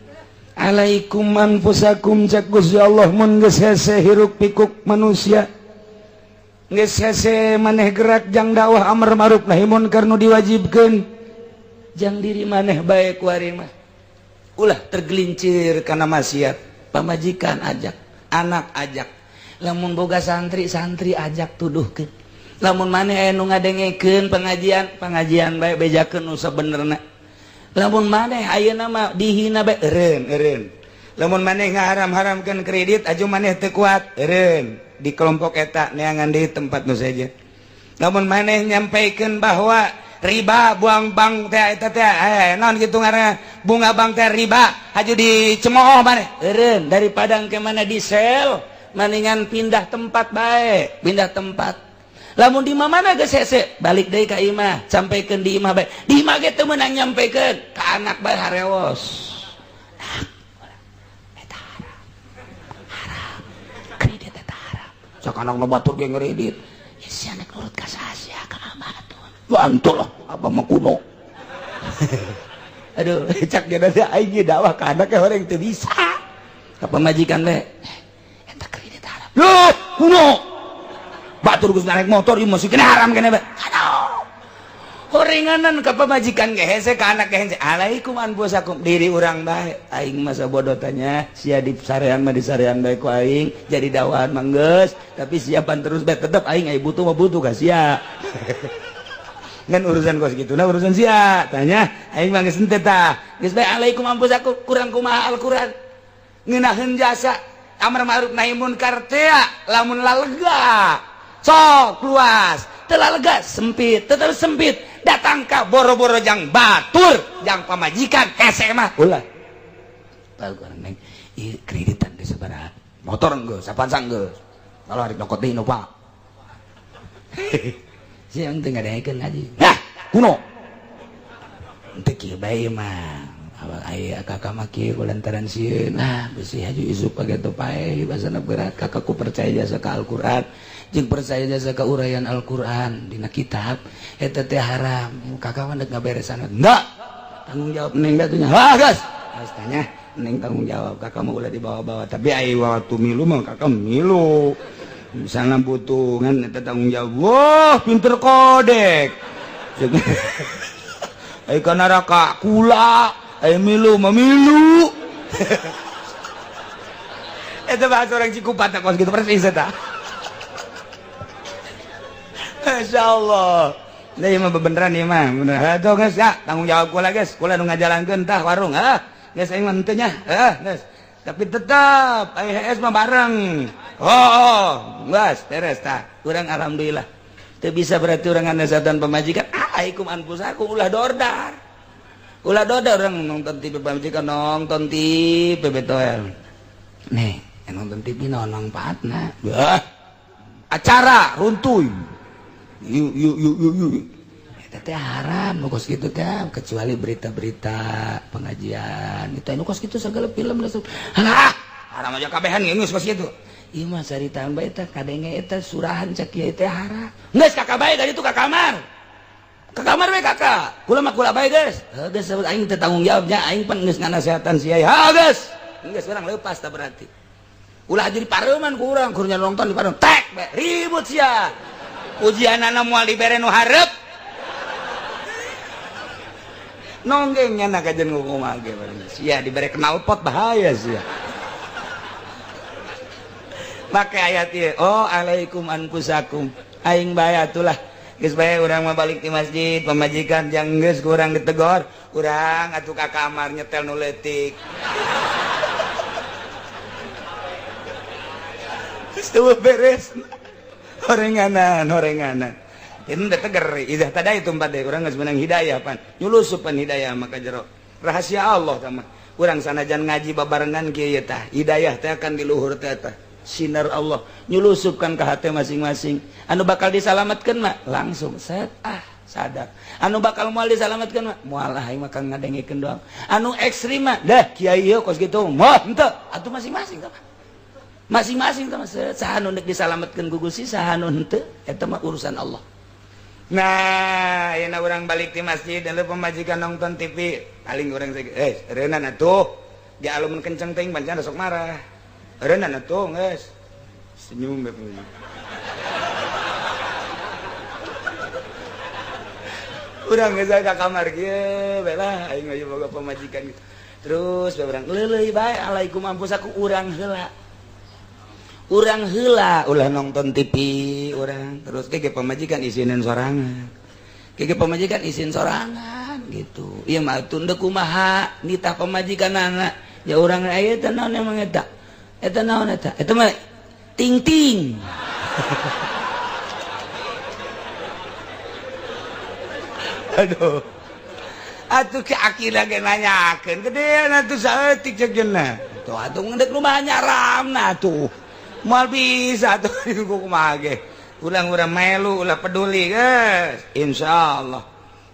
Alaikum anfusakum cak Gusti Allah mun geus hese hiruk pikuk manusia. Geus hese maneh gerak jang dakwah amar ma'ruf nahi munkar nu diwajibkeun. Jang diri maneh bae ku ari mah. Ulah tergelincir kana maksiat. Pamajikan ajak, anak ajak, lamun boga santri ajak tuduhkeun. Lamun maneh aya nu ngadengekeun pengajian bae bejakeun nu sabenerna. Lamun maneh ayeuna mah dihina bae eureun. Lamun maneh ngaharam-haramkeun kredit aju maneh teu kuat eureun. Di kelompok eta neangan deui tempat nu saja. Lamun maneh nyampaikeun bahwa riba buang bank teh eta teh naon kitu ngaranna bunga bank teh riba haju dicemooh maneh eureun daripada engke mana di sel mendingan pindah tempat bae, pindah tempat. Lamun di mana geus hese balik deui ka imah, sampaikeun di imah bae, di imah ge teu meunang nyampaikeun ka anak bae hareos. Eta haram kredit eta haram. Sak anak nu batur ge ngredit ya si anak nurut ka saha ka abah bantu lah apa mah kuno. Aduh cak dia ada aing dakwah ka anak ka orang teu bisa ka pamajikan we eta kredit haram loh kuno batur geus naik motor ieu masih kena haram kene bae. Aduh horenganan ka pamajikan ge hese ka anak ge hese alaikum anfusakum diri urang bae aing masa bodoh tanya sia di sarean mah di sarean bae ku aing jadi dakwahan mah geus tapi siapan terus bae tetep aing aya butuh mah butuh ka sia. Kan urusan kos gitu nah urusan sia tanya aing mah geus henteu tah geus bae alaikum anfusakum kurang kumaha Al-Qur'an ngeunaheun jasa amar ma'ruf nahi munkar teh lamun lalega sok luas teu lalega sempit tetep sempit datang ka boro-boro jang batur jang pamajikan hese mah ulah Al-Qur'an neng ieu kreditan geus sabaraha motor geus sapansang geus kalau hari dokot deui nu Pak. Siang teu ngadengekeun ngaji. Nah, kuno. Teu kieu bae mah. Awak aya kakak mah kieu kulantaran sieun. Nah, bisi haju isuk page teu pae basana berat kakakku percaya jasa ka Al-Qur'an. Jeung percaya jasa ka uraian Al-Qur'an dina kitab eta teh haram. Kakak mah deuk ngaberesan. Enggak. Tanggung jawab neng da tunya. Wah, gas. Geus tanya neng tanggung jawab kakak mah ulah dibawa-bawa. Tapi ai waktu milu mah kakak milu. misalnya butuhan eta tanggung jawab wah pinter kodek ai ka neraka kula ai milu memilu eta bahasa orang Cikupat kos gitu persis eta masyaallah nah ieu mah beneran ieu mah bener atuh geus ya tanggung jawab kula geus kula nu ngajalankeun tah warung geus aing mah henteu nya geus tapi tetap IHS mah bareng oh geus beres tah urang alhamdulillah teu bisa berarti urang nasatan pamajikan aikum anfusakum ulah dordar urang nonton TV pamajikan nonton TV betoel nih nonton TV nonong patna acara runtuy yuk eta teh haram nu kos kitu teh kecuali berita-berita pengajian itu anu kos kitu segala film da halah haram aja kabehan geus kos kitu ieu mah saritaan bae teh kadenge eta surahan cak kieu teh haram geus kakak bae tadi itu ka kamar we kakak kula mah kula bae geus geus aing teh tanggung jawabnya aing pan geus nganasehatan si aya geus urang leupas tah berarti ulah jadi pareuman ku urang kurunya nonton di pareuman tek be ribut sia ujianana moal dibere nu hareup nonggengnya nak kajian ngomong ge sia dibere knalpot bahaya sia make ayat ieu oh alaikum anfusakum aing bae atulah geus bae urang mah balik di masjid pamajikan jang geus ku urang ditegor urang atuh ka kamar nyetel nu leutik geus teu beres horenganan ini udah teger idah tadai tumpat deh orang nggak menang hidayah pan nyulusupan hidayah maka jero rahasia Allah sama orang sanajan ngaji babarengan kieu tah hidayah teh akan di luhur teh tah sinar Allah nyulusupkan ke hati masing-masing anu bakal disalamatkan mah langsung set sadar anu bakal moal disalamatkan mah moal aing mah kang ngadengikeun doang anu ekstrim mah dah kiai ieu kos kitu moh henteu atuh masing-masing tah masing-masing tah saha nu disalamatkeun ku Gusti saha nu henteu eta mah urusan Allah. Nah ayeuna urang balik di masjid dan pemajikan nonton TV paling urang reunan atuh ge alumun kenceng teuing pancen sok marah reunan atuh geus senyum bae urang geus ka kamar kieu bae lah aing mah boga pemajikan gitu terus bae urang leuleuy bae alaikum ampusaku urang heula ulah nonton TV orang terus keke pemajikan isinin sorangan gitu ieu mah tunda kumaha nitah pemajikanana ya urang aya teh naon emang eta naon eta mah ting aduh atuh ke akira ge nanyakeun gedean atuh saeutik ceuk cenah tuh atuh ngedek rumah nyaramna atuh moal bisa tuh kumaha ge urang-urang melu ulah peduli geus insyaallah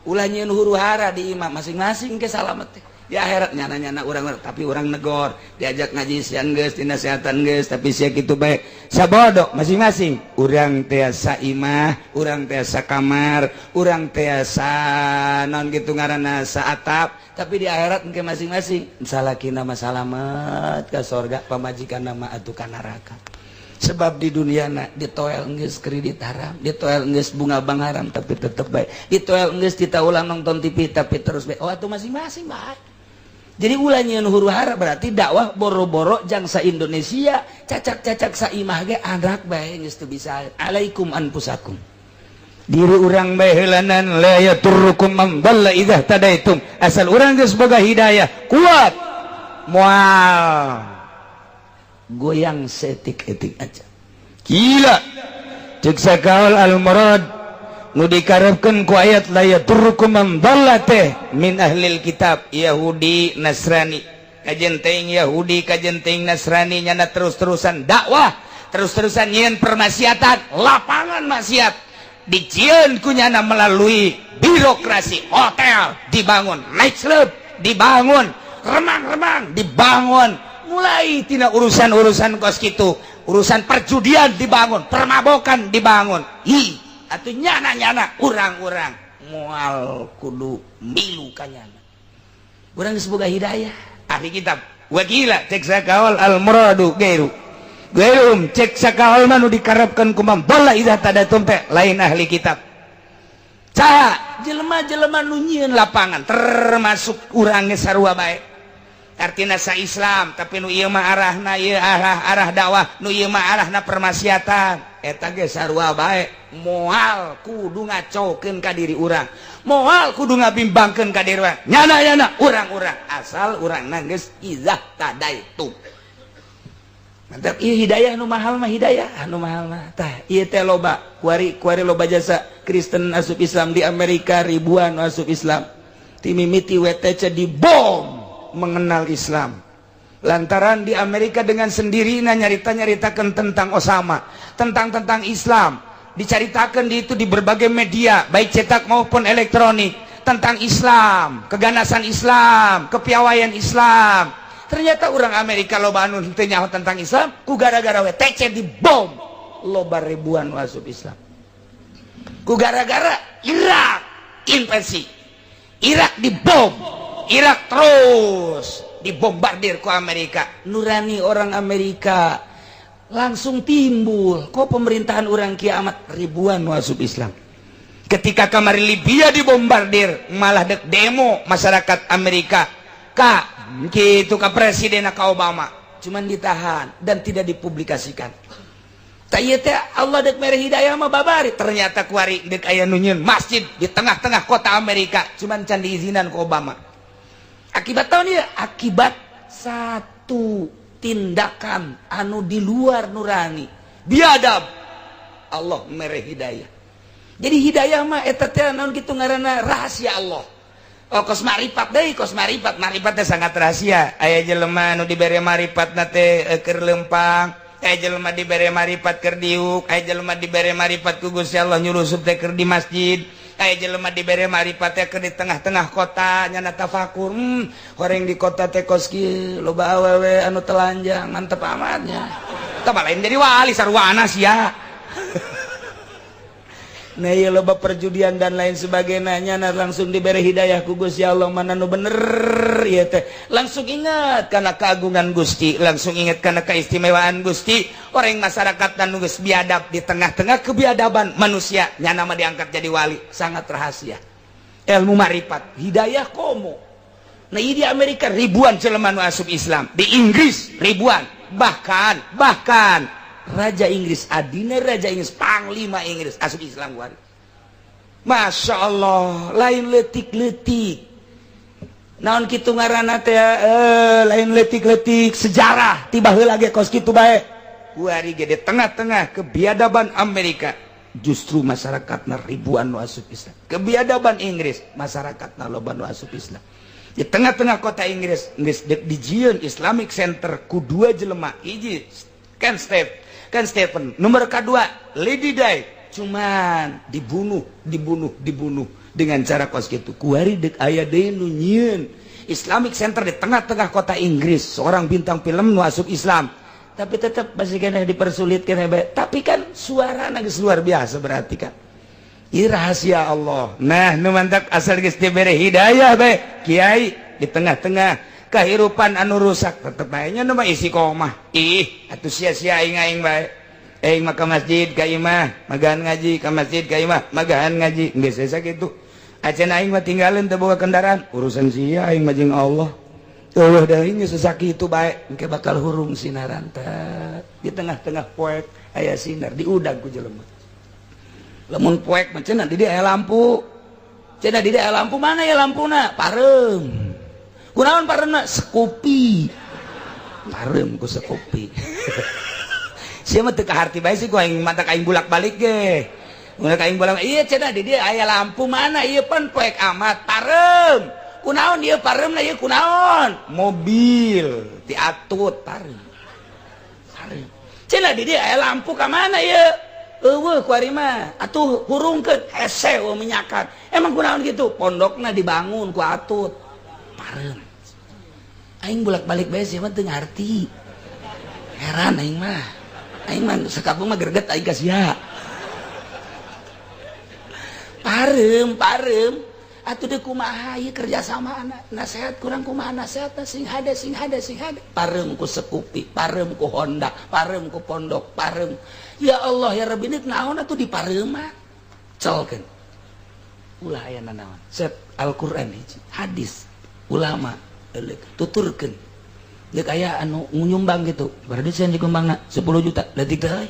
ulah nyieun huru-hara di imam masing-masing ke salamet teh di akhirat nyana-nyana urang tapi urang negor diajak ngaji sian geus dinasehatan geus tapi sia kitu bae sabodo masing-masing urang teh saimah urang teh sakamar urang teh naon kitu ngaranna saatap tapi di akhirat engke masing-masing salakina mah salamet ka surga pamajikan nama atuh ka neraka sebab di dunia ditoel geus kredit haram ditoel geus bunga bank haram tapi tetep baik ditoel geus kita ulang nonton TV tapi terus baik atuh masing-masing baik jadi ulah nyieun huru-hara berarti dakwah boro-boro jang sa Indonesia cacak-cacak sa imah ge anak bae geus teu bisa alaikum anfusakum diri urang bae heulanan la yaturrukum man dalla idza tadaitum asal urang geus boga hidayah kuat moal goyang setik-etik aja gila cek sakaul al-murad nu dikarepkeun ku ayat la yaturrukum man dalla teh min ahlil kitab Yahudi Nasrani kajen teuing Yahudi kajen teuing Nasrani nyana terus-terusan dakwah terus-terusan nyieun permaksiatan lapangan maksiat dicieun ku nyana melalui birokrasi hotel dibangun nightclub dibangun remang-remang dibangun mulai tina urusan-urusan kos kitu urusan perjudian dibangun permabokan dibangun atuh nyana-nyana urang-urang moal kudu milu ka nyana urang geus boga hidayah ahli kitab wa qila cek sakaul al muradu gairu Gelum cek sakal manu dikarepkeun ku bola idah tadatum teh lain ahli kitab. Cah jelema-jelema nu nyieun lapangan termasuk urang ge sarua bae. Artina sa Islam tapi nu ieu mah arahna ieu arah dakwah, nu ieu mah arahna permaksiatan. Eta ge sarua bae moal kudu ngacokeun ka diri urang. Moal kudu ngabimbangkeun ka diri urang. Nyana urang-urang asal urangna geus izah tadaitum. Mantap, iya hidayah nu mahal mah hidayah nu mahal mah tah ieu teh loba kuari loba jasa Kristen asup Islam di Amerika ribuan asup Islam ti mimiti WTC dibom mengenal Islam lantaran di Amerika dengan sendirinya nyaritakeun tentang Osama tentang Islam dicaritakeun di itu di berbagai media baik cetak maupun elektronik tentang Islam keganasan Islam kepiawaian Islam. Ternyata orang Amerika loba anu teu nyaho tentang Islam ku gara-gara WTC dibom loba ribuan asup Islam. Ku gara-gara Irak invasi. Irak dibom. Irak terus dibombardir ku Amerika. Nurani orang Amerika langsung timbul. Kok pemerintahan orang kiamat ribuan asup Islam. Ketika kamari Libya dibombardir malah dek demo masyarakat Amerika. Gitu ke presiden ke Obama cuman ditahan dan tidak dipublikasikan. Allah dek mere hidayah mah babari ternyata kuari dek aya nu nyieun masjid di tengah-tengah kota Amerika cuman can diizinan ke Obama. Akibat tahun ieu akibat satu tindakan anu di luar nurani biadab Allah mere hidayah. Jadi hidayah mah eta teh naon kitu ngaranna rahasia Allah. Oh kos maripat deui kos maripat teh sangat rahasia. Aya jelema nu dibere maripat teh keur lempang, aya jelema dibere maripat keur diuk, aya jelema dibere maripat ku Gusti Allah nyurusup teh keur di masjid, aya jelema dibere maripat teh keur di tengah-tengah kota nyana tafakur. Horeng di kota teh kos kieu loba awewe anu telanjang mantep amatnya. Tah lain jadi wali sarwana sia. Nah iya loba perjudian dan lain sebagainya nyana langsung diberi hidayah ku Gusti Allah mana nu bener ieu teh langsung ingat kana keagungan Gusti langsung ingat kana keistimewaan Gusti orang masyarakat dan geus biadab di tengah-tengah kebiadaban manusia nyana mah diangkat jadi wali sangat rahasia ilmu marifat hidayah komo. Nah ieu di Amerika ribuan jelema nu asup Islam di Inggris ribuan bahkan Raja Inggris adina Raja Inggris panglima Inggris asup Islam kuari. Masya Allah lain letik-letik naon kitu ngaranna teh lain letik-letik sejarah tiba heula ge kos kitu bae kuari ge di tengah-tengah kebiadaban Amerika justru masyarakatna ribuan nu asup Islam. Kebiadaban Inggris masyarakatna loba nu asup Islam. Di tengah-tengah kota Inggris dijieun Islamic Center ku dua jelema hiji Ken Stephen nomor kedua Lady Di cuman dibunuh dengan cara kos gitu kuari dek aya deui nu nyieun Islamic Center di tengah-tengah kota Inggris seorang bintang film nu asup Islam tapi tetap masih kena dipersulitkan tapi kan suara geus luar biasa berarti kan ieu rahasia Allah. Nah nu mantap asal geus dibere hidayah bae kiai di tengah-tengah kehidupan anu rusak tetep bae nya nu mah isi komah atuh sia-sia aing bae aing mah ka masjid ka imah magahan ngaji ka masjid ka imah magahan ngaji geus sakitu acan aing mah tinggalin teu boga kendaraan urusan sia aing mah jeung Allah eueuh da ieu sakitu bae engke bakal hurung sinaran teh di tengah-tengah poek aya sinar diudag ku jelema lamun poek mah cenah di dieu aya lampu cenah di dieu aya lampu mana ya lampuna pareum kunaon parena sekopi parem ku sekopi sia mah teu kaharti bae sih ku aing mata aing bolak-balik ge mulai aing bolak ieu cenah di dieu aya lampu mana ieu pan poek amat parem kunaon ieu paremna ieu kunaon mobil diatut parem cenah di dieu aya lampu ka mana ieu eueuh ku ari mah atuh hurungkeun hese we minyakan emang kunaon kitu pondokna dibangun ku atut parem aing bolak-balik bae sih mah teu ngarti heran aing mah sakabung mah greget aing ka sia parem atuh deuk kumaha ieu kerjasama anak nasehat kurang kumaha nasehat sing hade pareum ku Sekupi pareum ku Honda pareum ku Pondok pareum ya Allah ya Rabbi deuk naon atuh dipareuma celkeun ulah aya naon set Al-Qur'an hiji hadis ulama tuturkeun deuk aya anu nyumbang gitu berarti saya dikumbangna 10 juta leutik teh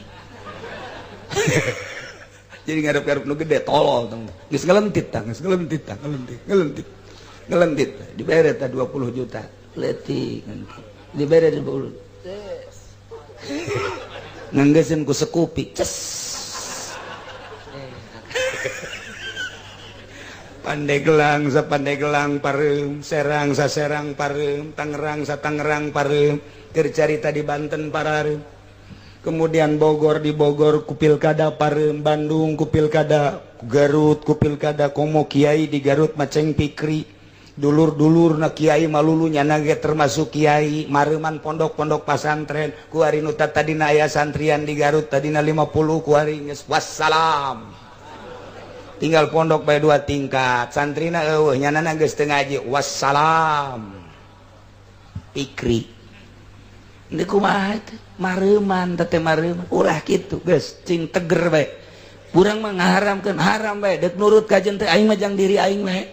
jadi ngarep-ngarep nu gede tolol tong geus ngelentit dibere teh 20 juta leutik dibere 20 nganggeuskeun ku Sekupi ces Pandeglang sapandeglang pareum Serang saserang pareum Tangerang satangerang pareum keur carita di Banten pareum kemudian Bogor di Bogor ku pilkada pareum Bandung ku pilkada Garut ku pilkada komo kiai di Garut Maceng Pikri dulur-dulur na kiai malulu nyana ge termasuk kiai mareuman pondok-pondok pasantren ku ari nu tadina aya santrian di Garut tadina 50 ku ari geus wassalam tinggal pondok bae 2 tingkat santrina eueuh nyanana geus teu ngaji wassalam Pikri ini kumaha teh mareuman teh mareuman ulah kitu geus cing teger bae urang mah ngaharamkeun haram bae deuk nurut ka jeung teh aing mah jang diri aing bae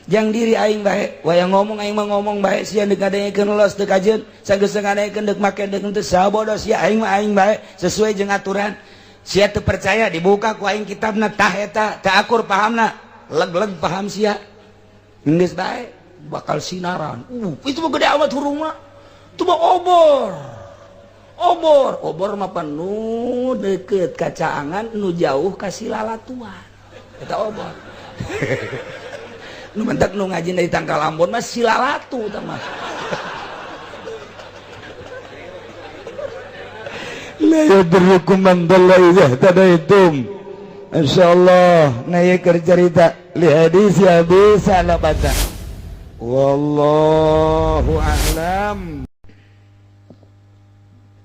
jang diri aing bae wayang ngomong aing mah ngomong bae sia deuk ngadengekeun los teu kajeun sanggeus ngadengekeun deuk make deuk teu sabodo sia aing mah aing bae sesuai jeung aturan sia teu percaya dibuka ku aing kitabna tah eta teu akur pahamna leg-leg paham sia geus bae bakal sinaran itu mah gede amat hurung mah itu mah obor mah penuh deket kacaangan nu jauh kasih lalatuan eta obor nu mentek nu ngaji dari Tangkal Ambon mah silalatu tah mah la yadrukum man dalla idza tadaitum insyaallah na ye keur carita li hadis Abi Salabata wallahu a'lam.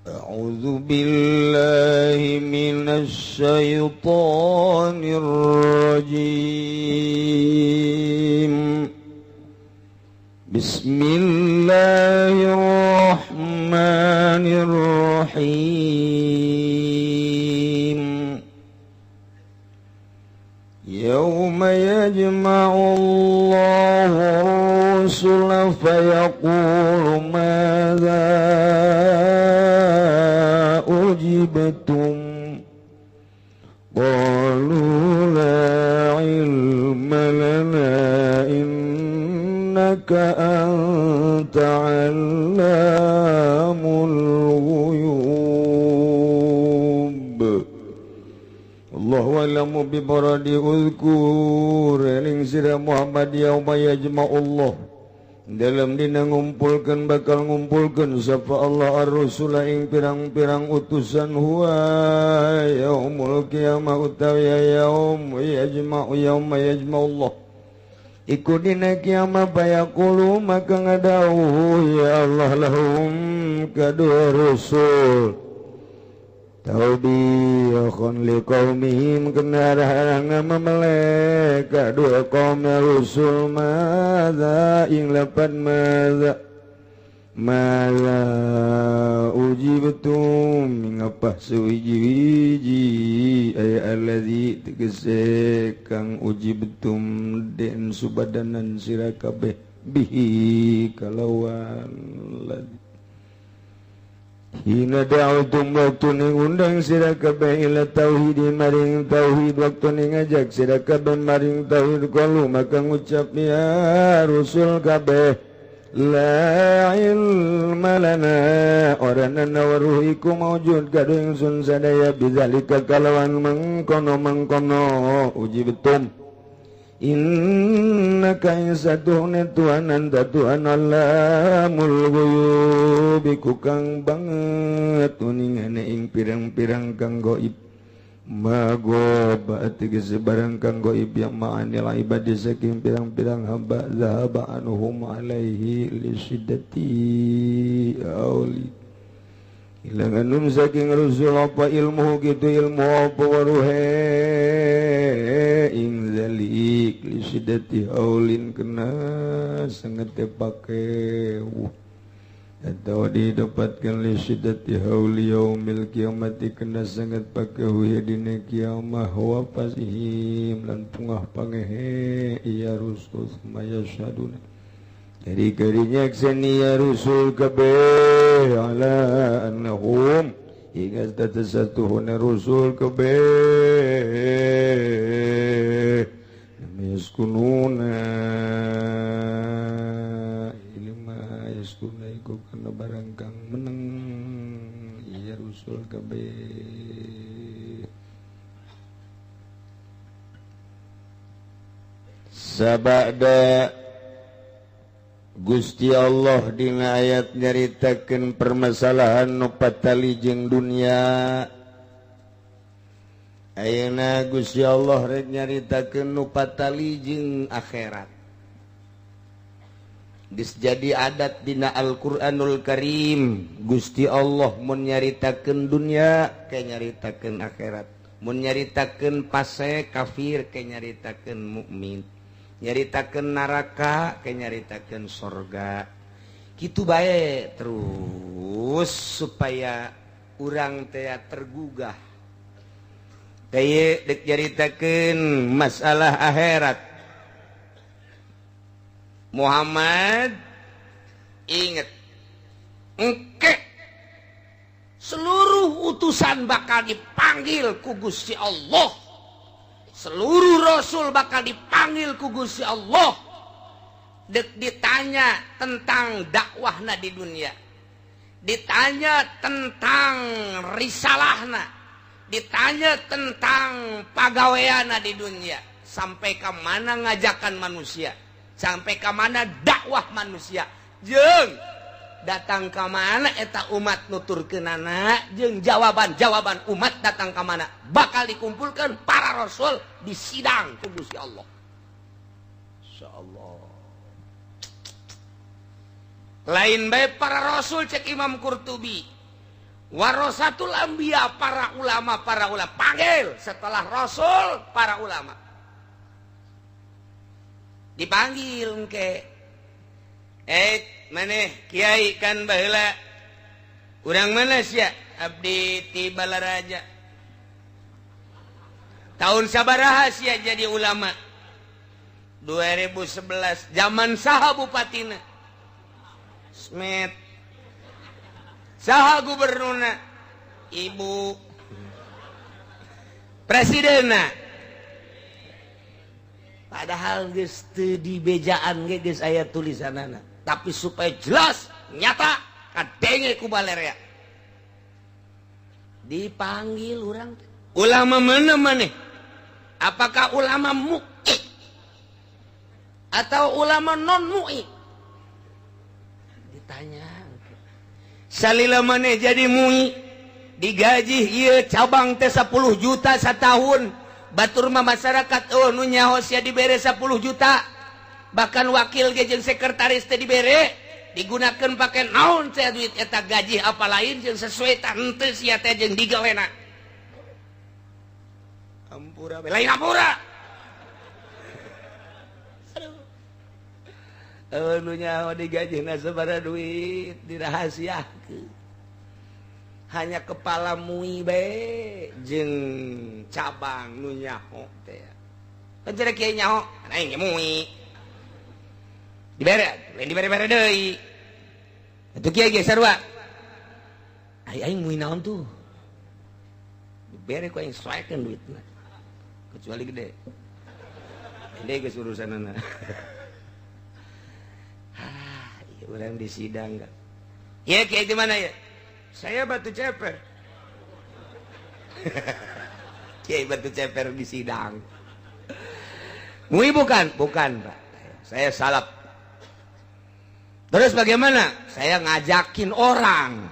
A'udzu billahi minasy syaithanir rajim. Bismillahirrahmanirrahim. Yauma yajma'u Allahu ar-rusula fayaqulu madza ujibtum qalu la ilma lana innaka anta 'allamul ghuyub. Allahu a'lamu bi muradi uzkur eling sira Muhammad yauma yajma'ullah dalam dina ngumpulkeun bakal ngumpulkeun sapa Allah ar-rusula ing pirang-pirang utusan huwa yaumul qiyamah utawi yaum yajma'u yauma yajma'ullah iku dina kiamat bayaqulu maka ngadawuh ya Allah lahum kadua rusul taubiyahun liqaumihim kenarahang memelek kadua kaum rusul madza ing lapan madza mala ujibtum ngapah suwiji-wiji ay alladzi tegese kang ujibtum den subadanan sira kabeh bihi kalawan ladzi hina da'utum waktu ning undang sira kabeh ila tauhid maring tauhid waktu ning ngajak sira kabeh maring tauhid qalu maka ngucap ya rusul kabeh la ilma lana orana nawaruh iku maujud kadu ingsun sadaya bidzalika kalawan mengkono uji betum innaka insatuhna Tuhan anta Tuhan Allamul ghuyub kang banget tuningane ing pirang-pirang kang gaib magoba tegese barang kang gaib yang ma'anil ibadi saking pirang-pirang hamba zahaba anuhum alaihi li syiddati auli Ilangan saking Rasul apa ilmu gitu ilmu apa waruhe ing zalik li siddati haulin kena sangat tepake atau didapatkan li siddati hauli yaumil kiamati kena sangat pakai huya dina kiamah wa pasihim lan pungah pangehe iya rusul maya syaduna jadi karinya kseni ya rusul kabeh ala annahum hingga tatasatuhuna rusul kabeh yaskununa ilma yaskuna iku kana barang kang meneng ya rusul kabeh sabada Gusti Allah dina ayat nyaritakeun permasalahan nu patali jeung dunia. Ayeuna Gusti Allah rek nyaritakeun nu patali jeung akhirat. Geus jadi adat dina Al-Qur'anul Karim, Gusti Allah mun nyaritakeun dunia kayak nyaritakeun akhirat. Mun nyaritakeun fase kafir kayak nyaritakeun mukmin. Nyaritakeun neraka kayak nyaritakeun sorga kitu bae terus supaya urang teh tergugah teh dek nyaritakeun masalah akhirat Muhammad inget engke seluruh utusan bakal dipanggil ku Gusti Allah. Seluruh rasul bakal dipanggil ku Gusti Allah. Dek ditanya tentang dakwahna di dunia. Ditanya tentang risalahna. Ditanya tentang pagaweana di dunia. Sampai ke mana ngajakan manusia. Sampai ke mana dakwah manusia. Jeung datang ke mana eta umat nuturkeunana jeung jawaban umat datang ke mana bakal dikumpulkan para rasul di sidang ku Gusti Allah. Insyaallah. Lain bae para rasul cek Imam Qurtubi. Warasatul anbiya para ulama panggil setelah rasul para ulama. Dipanggil engke maneh kiai kan baheula urang mana sia abdi ti Balaraja tahun sabaraha sia jadi ulama 2011 zaman saha bupatina Smet saha gubernurna ibu presidenna padahal geus teu dibejaan ge geus aya tulisanana tapi supaya jelas nyata kadenge ku balerea dipanggil orang ulama mana maneh apakah ulama mu'i atau ulama non mu'i ditanya salila maneh jadi mu'i digaji ieu cabang teh 10 juta satahun batur mah masyarakat nu nyaho sia dibere 10 juta bahkan wakil ge jeung sekretaris teh dibere digunakeun pake naon teh duit eta gaji apa lain jeung sesuai tah henteu sia teh jeung digawena ampura lain ampura aduh nu nyaho digajina sabaraha duit dirahasiakeun hanya kepala MUI bae jeung cabang nu nyaho teh kan cerek kieu nyaho aing MUI dibere, lain dibere-bere deui. Atuh kieu ge sarua. Aing MUI naon tuh? Dibere ku aing soekeun duitna. Kecuali gede. Gede geus urusanana. Ieu urang di sidang enggak. Ieu kieu di mana ya? Saya Batu Ceper. Kiai Batu Ceper di sidang. MUI bukan? Bukan, Pak. Saya salap. Terus bagaimana? Saya ngajakin orang.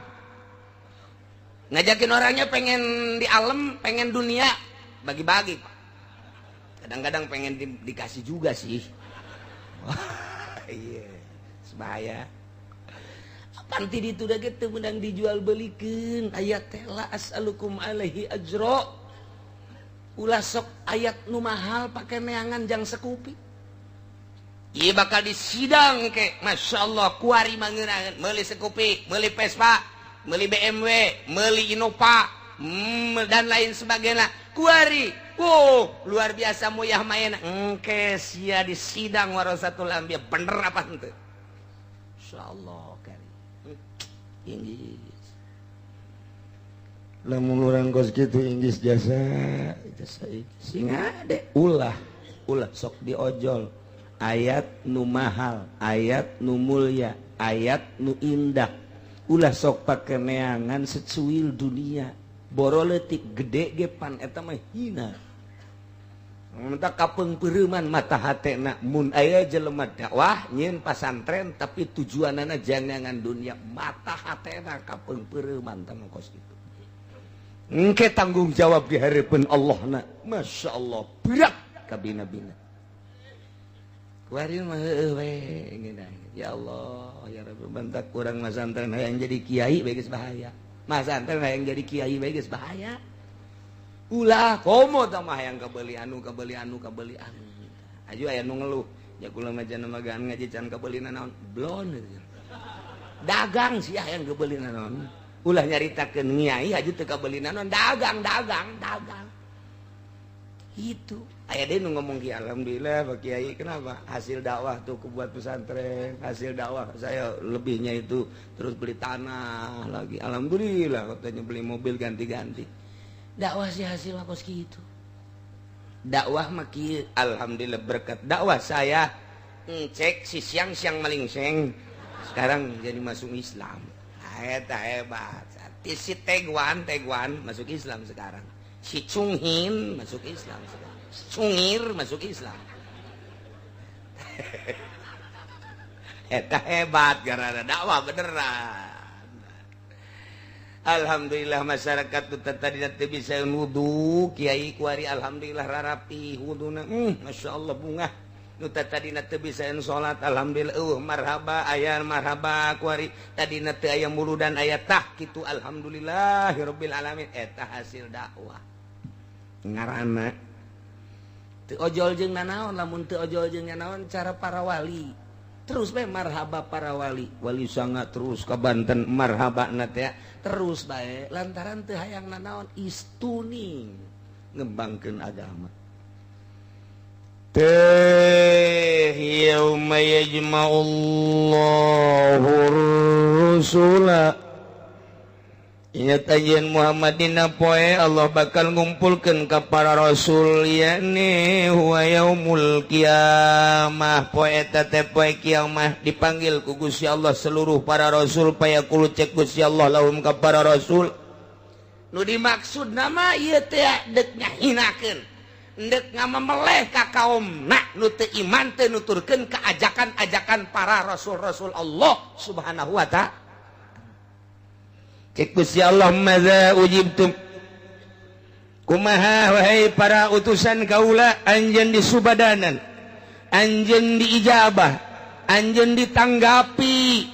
Ngajakin orangnya pengen di alam, pengen dunia. Bagi-bagi, Pak. Kadang-kadang pengen dikasih juga sih. Iya, sebahaya. panti ditu da ge teu meunang dijual belikeun ayat teh la as'alukum alaihi ajra ulah sok ayat nu mahal pake neangan jang sekupi ieu bakal disidang ke masyaallah kuari mangeunangan meuli sekupi meuli Vespa meuli BMW meuli Innova dan lain sebagainya kuari luar biasa moyah maena engke sia disidang warasatul anbiya bener apa henteu insyaallah kari Inggris lamun urang kos kitu Inggris jasa sing ade ulah sok diojol ayat nu mahal ayat nu mulia ayat nu indah ulah sok pake neangan secuil dunia boro leutik gede ge pan eta mah hina minta kapeungpeureman mata hatena mun aya jelema dakwah nyieun pasantren tapi tujuanana jangan dunia mata hatena kapeungpeureman tang kos kitu engke tanggung jawab di hareupeun Allahna masyaallah berat ka bina-bina kuari mah heueuh we ngeunah ya Allah ya Rabbi bantak urang masantren hayang jadi kiai bae geus bahaya masantren hayang jadi kiai bae geus bahaya ulah komo tah mah hayang kabeuli anu aju aya nu ngeluh ya kula mah cenah magaan ngaji can kabeulina naon blon dagang sih hayang kabeulina naon ulah nyaritakeun nyai aju teu kabeulina naon dagang itu aya deui nu ngomong ki alhamdulillah Pak Kiai kenapa hasil dakwah tuh buat pesantren hasil dakwah saya lebihnya itu terus beli tanah lagi alhamdulillah katanya beli mobil ganti-ganti dakwah sih hasil kos gitu dakwah mah kieu alhamdulillah berkat dakwah saya cek si siang maling seng sekarang jadi masuk Islam eta hebat si Tegwan masuk Islam sekarang si Cunghin masuk Islam sekarang Cungir masuk Islam eta hebat gara-gara dakwah beneran alhamdulillah masyarakat tu tadi teh bisa wudu kiai kuari alhamdulillah rarapi wuduna masyaallah bunga nu tadi teh bisa salat alhamdulillah marhaba aya marhaba kuari tadi teh aya muludan aya tah kitu alhamdulillahirabbil alamin eta hasil dakwah ngaranna teu ojol jeung nanaon lamun teu ojol jeung nanaon cara para wali terus bae marhaba para wali sanga terus ka Banten marhaba na teh terus bae lantaran teu hayang nanaon istuning ngembangkeun agama teh yauma yajma'ullahu rusula ingat ajian Muhammadina poe Allah bakal ngumpulkeun ka para rasul yakni huwa yaumul qiyamah poe eta teh poe kiamah dipanggil ku Gusti Allah seluruh para rasul payaqulu cek Gusti Allah lahum ka para rasul nu dimaksud nama ieu teh deuk ngahinakeun deuk ngamameleh ka kaumna nu teu iman teu nuturkeun ka ajakan-ajakan para rasul-rasul Allah Subhanahu wa ta'ala cek Gusti Allah madza ujibtum kumaha wahai para utusan kaula anjeun disubadanan anjeun diijabah anjeun ditanggapi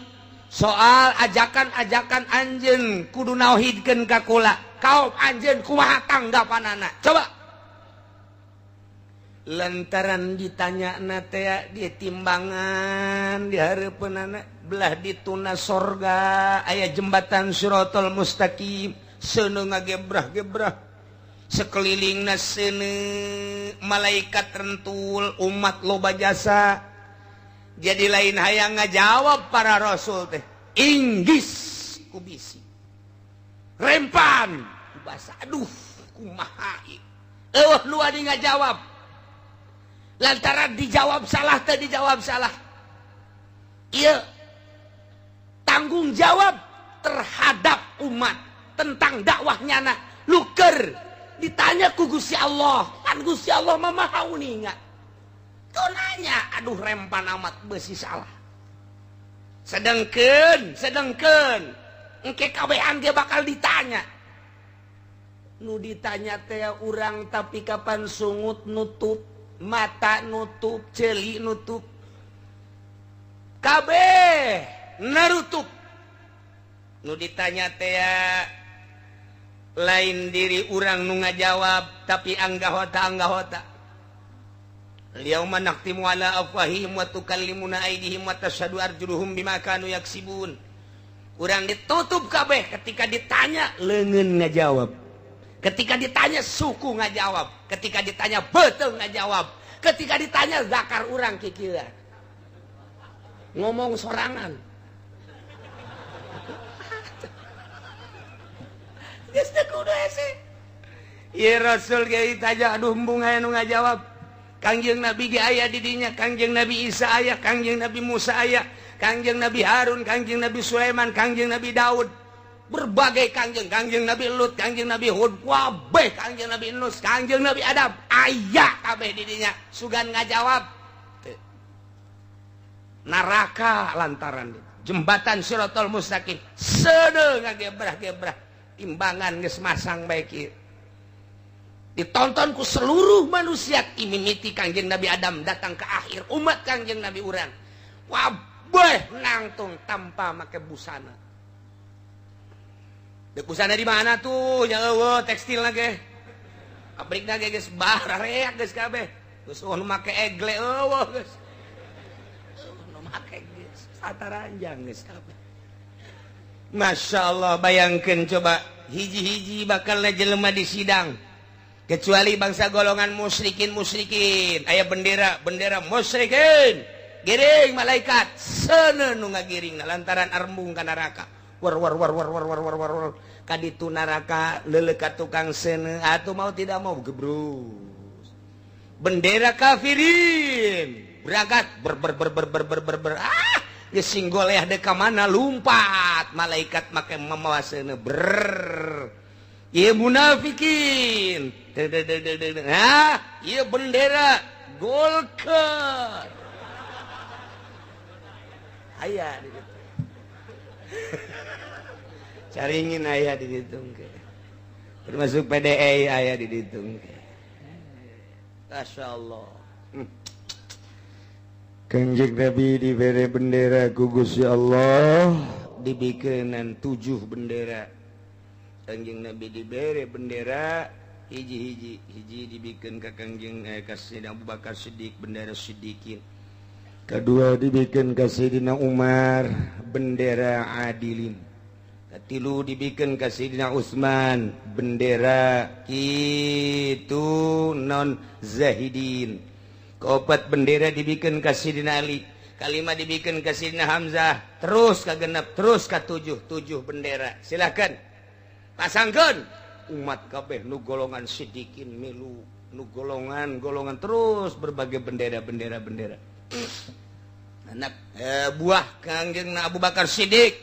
soal ajakan-ajakan anjeun kudu nauhidkeun ka kula kaum anjeun kumaha tanggapanana coba lantaran ditanya teh di timbangan di hareupeunana belah dituna sorga aya jembatan Siratal Mustaqim seuneu ngagebrah-gebrah sekelilingna seuneu malaikat rentul umat loba jasa jadi lain hayang ngajawab para rasul teh inggis ku bisi rempan ku basa aduh kumaha eueuh nu adi ngajawab lantaran dijawab salah teh dijawab salah ieu tanggung jawab terhadap umat tentang dakwahnya na luker ditanya ku Gusti Allah kan Gusti Allah mah maha uningan kau nanya aduh rempan amat besi salah sedengkeun engke kabehan ge bakal ditanya nu ditanya teh urang tapi kapan sungut nutup mata nutup celi nutup kabeh narutup nu ditanya teh lain diri urang nu ngajawab tapi anggahota yauma naqtimu ala afwahihim wa tukallimuna aydihim wa tashhadu arjuluhum bima kanu yaksibun. Urang ditutup kabeh ketika ditanya leungeun ngajawab, ketika ditanya suku ngajawab, ketika ditanya beuteung ngajawab, ketika ditanya zakar urang kikieu ngomong sorangan. Geus teu kudu hese. Ieu Rasul ge ditanya aduh embung aya nu ngajawab. Kangjeng Nabi ge aya di dinya, Kangjeng Nabi Isa aya, Kangjeng Nabi Musa aya, Kangjeng Nabi Harun, Kangjeng Nabi Sulaiman, Kangjeng Nabi Daud. Berbagai kangjeng, Kangjeng Nabi Lut, Kangjeng Nabi Hud, wabeh Kangjeng Nabi Nus, Kangjeng Nabi Adam aya kabeh di dinya. Sugan ngajawab neraka lantaran jembatan Siratal Mustaqim seudeuh ngagebrah-gebrah. Timbangan geus masang bae kieu. Ditonton ku seluruh manusia imimiti Kangjeng Nabi Adam datang ke akhir umat Kangjeng Nabi urang. Wabeh nangtung tanpa make busana. Dek busana di mana tuh? Ya eueuh tekstil ge. Pabrikna ge geus bareak geus kabeh. Geus nu make egle eueuh geus. Nu make geus sataranjang geus kabeh. Masya Allah, bayangkan coba hiji-hiji bakal jelema di sidang kecuali bangsa golongan musyrikin aya bendera musyrikin giring malaikat seuneu nu ngagiring lantaran arembung ka neraka war kaditu neraka leuleuh ka tukang seuneu atuh mau tidak mau gebrus bendera kafirin berangkat ber gesinggol ya deka mana lumpat malaikat make mamawa seuneu ieu munafikin ieu bendera golkar aya di ditu caringin aya di ditu termasuk PDI aya di ditu masyaallah. Kangjeng Nabi dibere bendera ku Gusti Allah dibikeun 7 bendera. Kangjeng Nabi dibere bendera hiji dibikeun ka Kangjeng ka Sayyidina Abu Bakar Siddiq bendera Siddiqin. Kedua dibikeun ka Sayyidina Umar bendera Adilin. Katilu dibikeun ka Sayyidina Utsman bendera kitu non Zahidin. Keopat bendera dibikin ka Sidina Ali, kalima dibikin ka Sidina Hamzah, terus ka genep, terus ka 7 bendera. Silakan pasangkeun umat kabeh nu golongan Siddiqin milu, nu golongan terus berbagai bendera. Anak buah Kangjeng Abu Bakar Siddiq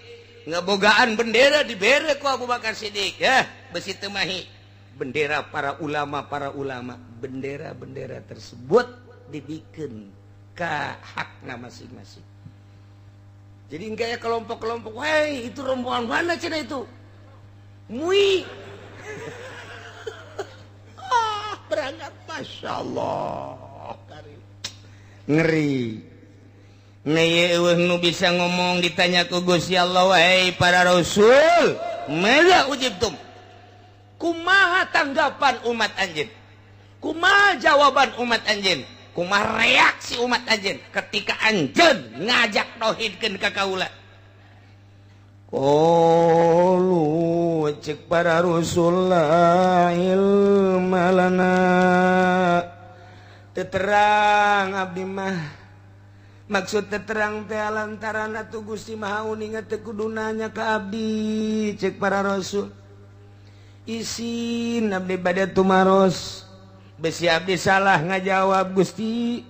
ngebogaan bendera dibere ku Abu Bakar Siddiq ya, besi teu mahi. Bendera para ulama, bendera tersebut dibikin ke hakna masing-masing. Jadi kayak kelompok-kelompok, wah itu rombongan mana cina itu? Mui. Berangkat, Masya Allah. Ngeri. Ngeye nu bisa ngomong ditanya ku Gusti Allah, wahai para rasul, mada ujibtum? Kumaha tanggapan umat anjeun? Kumaha jawaban umat anjeun? Kumaha reaksi umat anjeun ketika anjeun ngajak tauhidkeun ka kaula? Qalu cek para rasul la ilma lana. Terang abdi mah maksud terang teh lantaran atuh Gusti Maha uning teh kudu nanya ka abdi cek para rasul. Isin abdi bade tumaros besi abdi salah ngajawab Gusti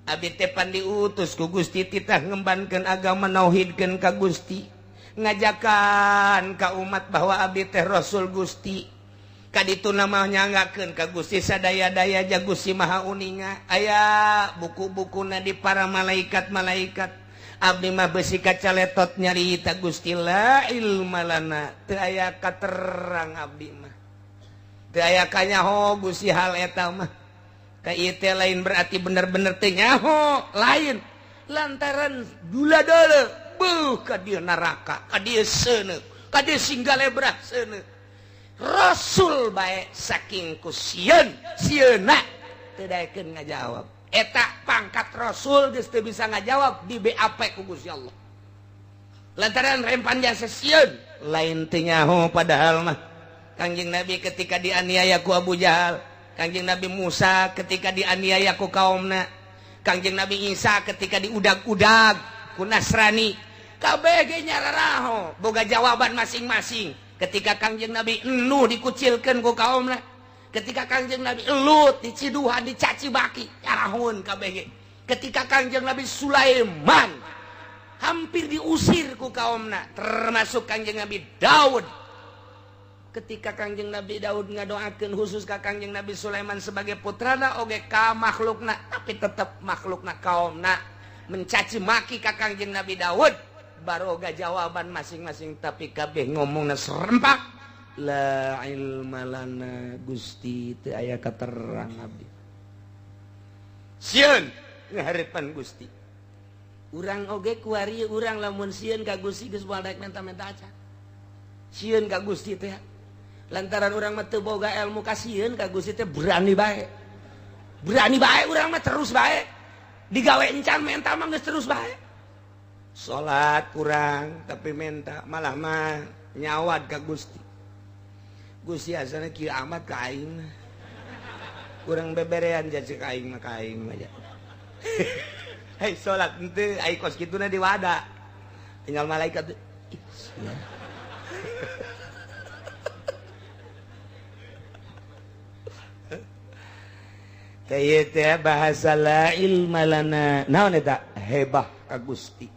abdi teh pan diutus ku Gusti titah ngembankeun agama nauhidkeun ka Gusti ngajakan ka umat bahwa abdi teh rasul Gusti kaditu nama nyanggakeun ka Gusti sadaya-daya ja Gusti Maha uninga aya buku-bukuna di para malaikat abdi mah besi kacaletot nyarita Gusti la ilma lana teu aya katerang abdi mah teu aya kanyaho Gusti hal eta mah ka ieu teh lain berarti bener-bener teh nyaho lain lantaran dula-dula beuh ka dieu neraka ka dieu seuneu kade singgalebrah seuneu Rasul bae saking ku sieun sieuna teu daekeun ngajawab eta pangkat Rasul geus teu bisa ngajawab di BAP ku Gusti Allah lantaran rempan jasa sieun lain teu nyaho padahal mah Kangjeng Nabi ketika dianiaya ku Abu Jahal Kangjeng Nabi Musa ketika dianiaya ku kaumna Kangjeng Nabi Isa ketika diudag-udag ku Nasrani kabeh ge nyararaho boga jawaban masing-masing ketika Kangjeng Nabi Nuh dikucilkeun ku kaumna ketika Kangjeng Nabi Lut diciduhan dicaci baki nyarahun kabeh ge ketika Kangjeng Nabi Sulaiman hampir diusir ku kaumna termasuk Kangjeng Nabi Daud ketika Kangjeng Nabi Daud ngadoakeun khusus ka Kangjeng Nabi Sulaiman sebagai putrana oge ka makhlukna tapi tetep makhlukna kaumna mencaci maki ka Kangjeng Nabi Daud baroga jawaban masing-masing tapi kabeh ngomongna serempak la ilma lana Gusti teu aya katerang abdi sieun ngaharepan Gusti urang oge kuari urang lamun sieun ka Gusti geus moal daek menta-menta acan sieun ka Gusti teh lantaran urang mah teu boga ilmu ka sieun ka Gusti teh berani bae urang mah terus bae digawe encan menta mah geus terus bae salat kurang tapi menta malah mah nyawad ka Gusti Gusti asana kieu amat ka aing urang beberean jadi ka aing mah aja hei salat henteu ai kos kituna di wada tinggal malaikat teh teh bahasa la ilma lana naon eta hebah ka Gusti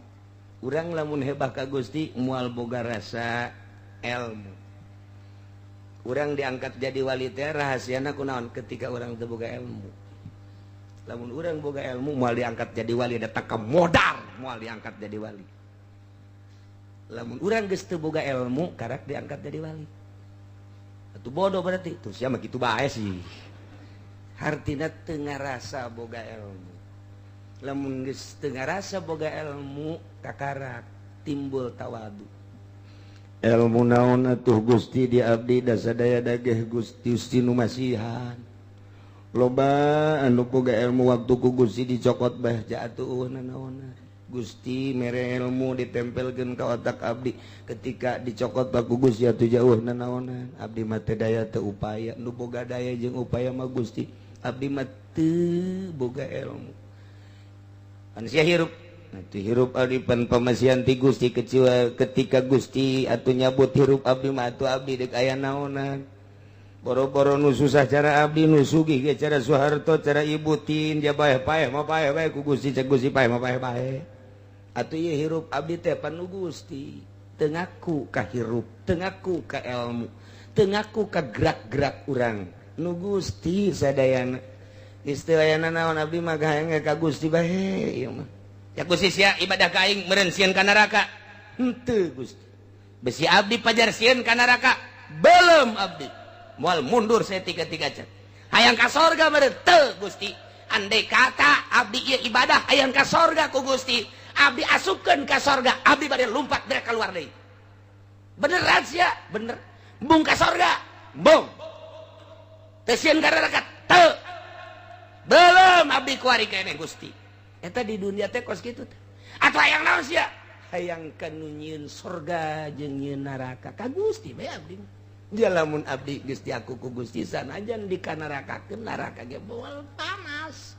urang lamun hebah ka Gusti moal boga rasa ilmu urang diangkat jadi wali teh rahasiana kunaon ketika urang teu boga ilmu lamun urang boga ilmu moal diangkat jadi wali datang ka modal moal diangkat jadi wali lamun urang geus teu boga ilmu karak diangkat jadi wali atuh bodoh berarti tuh sia mah kitu bae sih hartina teu ngarasa boga ilmu lamun geus teu ngarasa boga ilmu kakarak timbul tawadu ilmu naon atuh Gusti di abdi da sadaya dageh Gusti nu masihan loba anu boga ilmu waktu ku Gusti dicokot bah ja atuh nanaonna Gusti mere ilmu ditempelkeun ka otak abdi ketika dicokot bah ku Gusti atuh jauh nanaonan abdi mah teu daya teu upaya nu boga daya jeung upaya mah Gusti abdi mah teu boga ilmu anu sia hirup atuh hirup abdi pan pamasihan ti Gusti ketika Gusti atuh nyabut hirup abdi mah atuh abdi deuk aya naonan boro-boro nu susah cara abdi nu sugih ge cara Soeharto cara Ibu Tin ja paeh mah paeh bae ku Gusti cek Gusti paeh mah paeh bae atuh ieu hirup abdi teh panu Gusti teu ngaku ka hirup teu ngaku ka ilmu teu ngaku ka gerak-gerak urang nu Gusti sadayana geus teu aya naon abdi mah gaeng ka Gusti bae ieu mah ya Gusti sia ibadah ka aing meureun sieun ka neraka henteu Gusti besi abdi pajar sieun ka neraka belum abdi moal mundur saeutik-eutik acan hayang ka sorga meureun teu Gusti andai kata abdi ieu ibadah hayang ka sorga ku Gusti abdi asupkeun ka sorga abdi bade lumpat dari keluar deui beneran sia bener bung ka sorga bung teu sieun ka neraka teu belum abdi kuari keneh Gusti eta di dunia teh kos kitu teh atuh hayang naon sia hayang kanu nyieun sorga jeung nyieun neraka ka Gusti bae abdi dia lamun abdi geus diaku ku Gusti sanajan dikanarakakeun neraka ge moal panas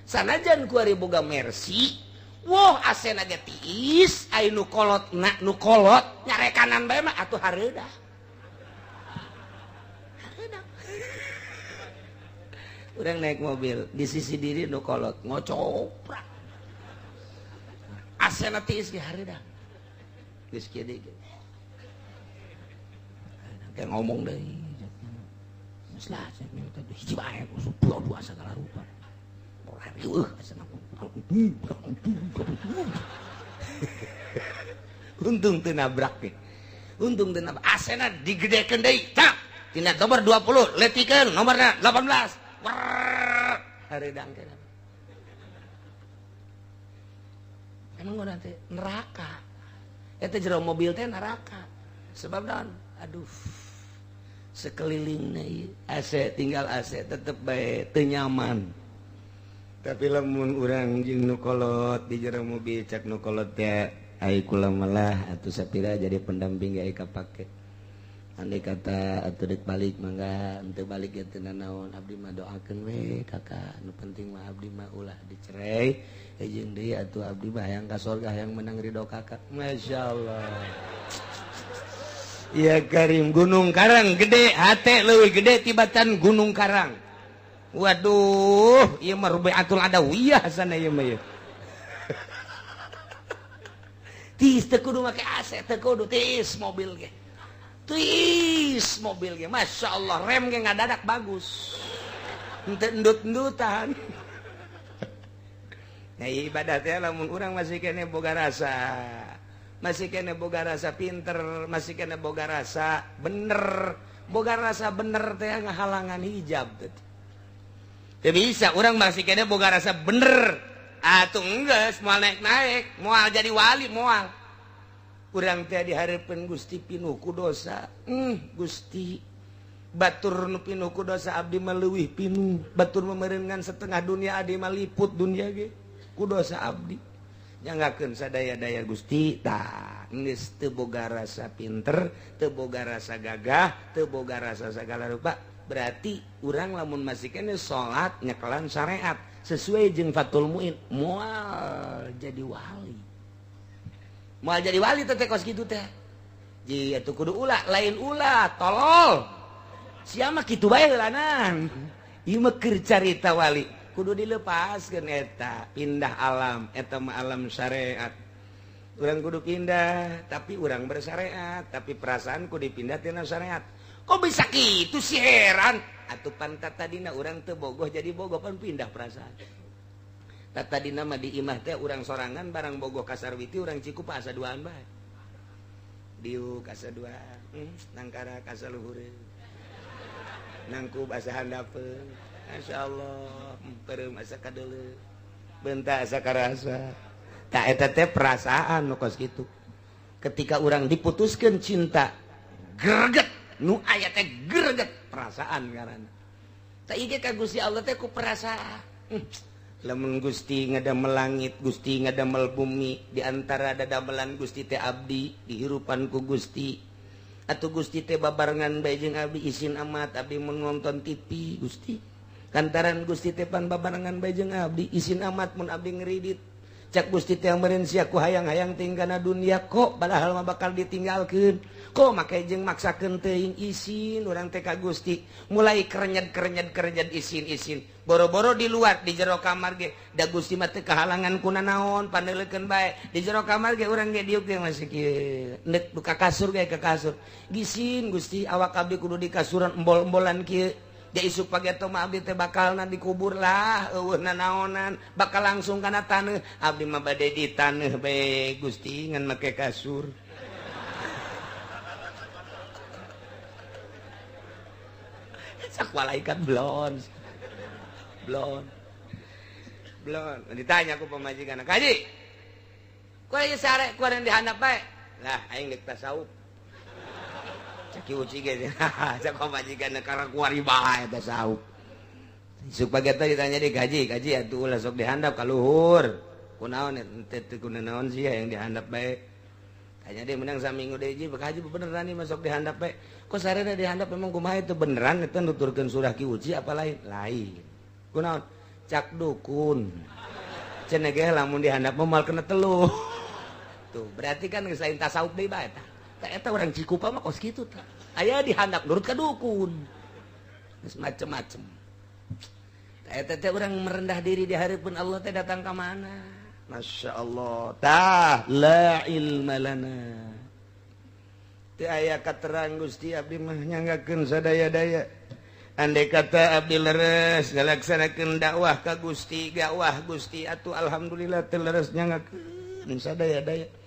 sanajan kuari boga mersi woh asena ge tiis ai nu kolotna nu kolot nyarekanan bae mah atuh hareudah urang naik mobil di sisi diri nu kolot ngocoprak asena tiis ge hareudah geus kieu deui kayak ngomong deui geus lah hiji bae dua segala rupa asena untung teu nabrak ge untung teu nabrak asena digedekeun deui tak tina nomor 20 letikeun nomorna 18 hareudang teh emang urang teh neraka eta jero mobil teh neraka sebab naon aduh sekelilingnya AC tinggal AC tetep baik teu nyaman tapi lamun urang jeung nu kolot di jero mobil cak nu kolot teh ai kula malah atuh sapira jadi pendamping ge kapake andai kata atuh deuk balik mangga henteu balik ge teu nanaon abdi mah doakeun we kakak nu penting mah abdi mah ulah dicerai jeung deui atuh abdi mah hayang ka surga hayang menang ridho kakak masyaallah. Iya Karim, Gunung Karang gede, hate leuwih gede tibatan Gunung Karang. Waduh, ieu mah Rubiatul Adawiyah sana ieu mah ieu. Tis teu kudu make AC, teu kudu tis mobil ge. Tis mobil ge, masyaallah rem ge ngadadak bagus. Henteu endut-endutan. Nah ibadah teh lamun urang masih kene boga rasa. Masih kena boga rasa pinter, masih kena boga rasa bener. Boga rasa bener teh ngahalangan hijab teh. Teu bisa urang masih kena boga rasa bener. Atuh enggeus moal naik-naik, moal jadi wali moal. Urang teh dihareupeun Gusti pinuh ku dosa. Gusti batur nu pinuh ku dosa abdi mah leuwih pinuh. Batur memereungan setengah dunia abdi mah liput dunia ge ku dosa abdi. Nyanggakeun sadaya-daya Gusti tah geus teu boga rasa pinter, teu boga rasa gagah, teu boga rasa sagala rupa. Berarti urang lamun masih kene salat nyekelan syariat sesuai jeung Fathul Muin moal jadi wali. Moal jadi wali teh kos kitu teh. Ji atuh kudu ulah, lain ulah, tolol. Sia mah kitu bae heulanan. Ieu mah keur carita wali. Kudu dilepaskeun eta pindah alam eta mah alam syariat urang kudu pindah tapi urang bersyariat tapi perasaanku dipindah tina syariat kok bisa kitu sih heran atuh pan tadina urang teu bogoh jadi bogoh pan pindah perasaan tadina mah di imah teh urang sorangan barang bogoh ka Sarwiti urang Cikupa asa duaan bae diuk asa duaan nangkara ka saluhureun nangkub asa handapeun Masya Allah, perem asa kadele, bentak asa karasa. Tak eta teh perasaan nu kos kitu. Ketika orang diputuskeun cinta, greget, nu aya teh greget perasaan ngaranna. Tak ieu ka Gusti Allah teh ku perasaan. Lamun Gusti ngadamel langit, Gusti ngadamel bumi, di antara dadamelan Gusti teh abdi, dihirupan ku Gusti. Atuh Gusti teh babarengan bae jeung abdi isin amat abdi mun nonton TV Gusti. Kantaran Gusti teh pan babarengan bae jeung abdi isin amat mun abdi ngridit cak Gusti teh meureun sia ku hayang-hayang tinggalna dunia kok padahal mah bakal ditinggalkeun kok make jeung maksakeun teuing isin urang teh ka Gusti mulai kerenyed isin boro-boro di luar di jero kamar ge da Gusti mah teu kahalangan ku nanaon pandeuleukeun bae di jero kamar ge urang ge diuk ge masih kieu neuk ka kasur ge ka kasur gisin Gusti awak abdi kudu di kasuran embol-embolan kieu dia isuk pagi atau mah abdi teh bakal dikubur lah eueuh nanaonan bakal langsung kana taneuh abdi mah bade di taneuh bae Gusti ngan make kasur sak malaikat blon ditanya ku pamajikan kaji ku ieu sare ku ada dihandap bae lah aing geus tasawuf caki uci ge cak pamajikan karena kuari bae eta saup isuk pagi teh ditanya di gaji atuh ulah sok dihandap ka luhur kunaon teh teu kunaon sia yang dihandap bae tanya dia menang saminggu deui ji haji beneran ieu masuk dihandap bae kok sarena dihandap memang kumaha itu beneran eta nuturkeun surah ki uci apa lain kunaon cak dukun cenah ge lamun dihandap mah moal kena teluh tuh berarti kan geus lain tasawuf deui bae eta eta orang Cikupa mah kos kitu tah. Aya dihandap nurut ka dukun. Geus macem-macem. Eta teh urang merendah diri di hareupeun Allah teh datang ka mana? Masya Allah. Tah la ilma lana. Teu aya katerang Gusti abdi mah nyanggakeun sadaya-daya. Andai kata abdi leres ngalaksanakeun dakwah ka Gusti, dakwah Gusti atuh alhamdulillah teu leres nyanggakeun sadaya-daya.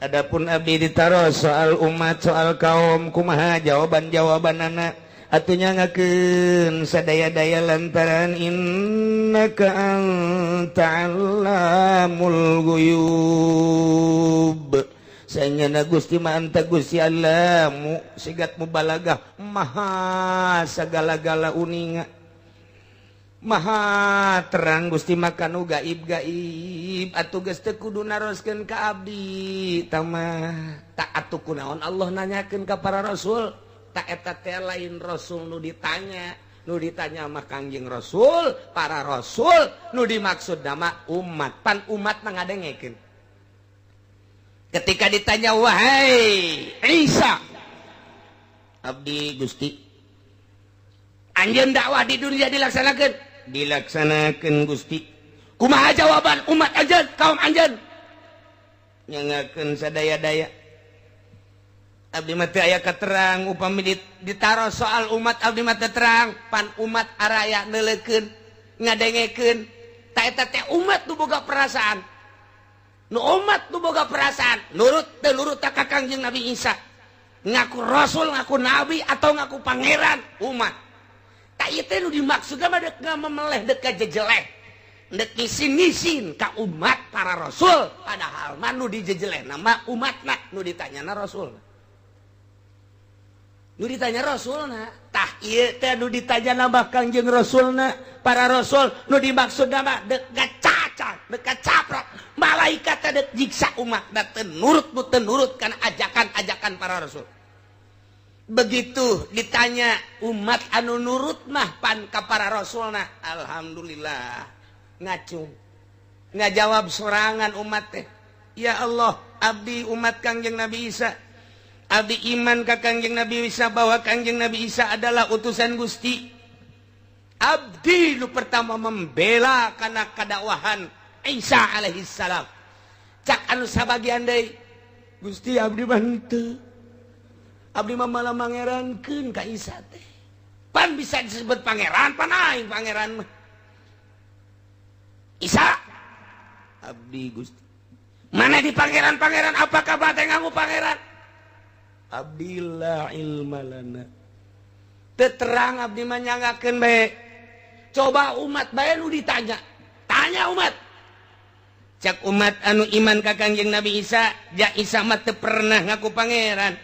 Adapun abdi ditaruh soal umat soal kaum kumaha jawaban-jawabanana atunya ngakeun sadaya-daya lantaran innaka anta allamul ghuyub sayangnya Gusti manta Gusti Allahmu sigatmu balagah maha segala-gala uninga maha terang Gusti makan gaib-gaib atuh geus teu kudu naroskeun ka abdi tamah tak atuh kunaon Allah nanyakeun ka para rasul tak eta teh lain rasul nu ditanya mah Kangjeng Rasul para rasul nu dimaksud nama umat pan umat mah ngadengekeun ketika ditanya wahai Isa abdi Gusti anjeun dakwah di dunia dilaksanakeun Gusti kumaha jawaban umat anjeun kaum anjeun nyangakeun sadaya-daya abdi mah teu aya katerang upami ditaro soal umat abdi mah teu terang pan umat araya neuleukeun ngadengekeun ta eta teh umat nu boga perasaan nu umat nu boga perasaan nurut teu nurut ka Kangjeng Nabi Isa ngaku rasul ngaku nabi atau ngaku pangeran umat ta ieu teh nu dimaksud mah deuk ngamemeleh deuk kajejeleh deuk ngisin-ngisin ka umat para rasul padahal mah nu dijejeleh nama umatna nu ditanyana rasul nu ditanya rasulna tah ieu teh nu ditanya nama Kangjeng Rasulna para rasul nu dimaksud nama deuk gacacat deuk gacaprok malaikat teh deuk jiksa umat da teu nurut kana ajakan-ajakan para rasul begitu ditanya umat anu nurut mah pan ka para rasulna alhamdulillah ngacung ngajawab sorangan umat teh ya Allah abdi umat Kangjeng Nabi Isa abdi iman ka Kangjeng Nabi Isa bahwa Kangjeng Nabi Isa adalah utusan Gusti abdi nu pertama membela kana kadakwahan Isa alaihi salam cak anu sabagian deui Gusti abdi mah henteu abdi mah malah mangerankeun ka Isa teh pan bisa disebut pangeran pan aing pangeran mah Isa abdi Gusti mana di pangeran-pangeran apakah bate ngaku pangeran abdi la ilma lana teu terang abdi mah nyangakeun bae coba umat bae nu ditanya tanya umat cak umat anu iman ka Kangjeng Nabi Isa ja Isa mah teu pernah ngaku pangeran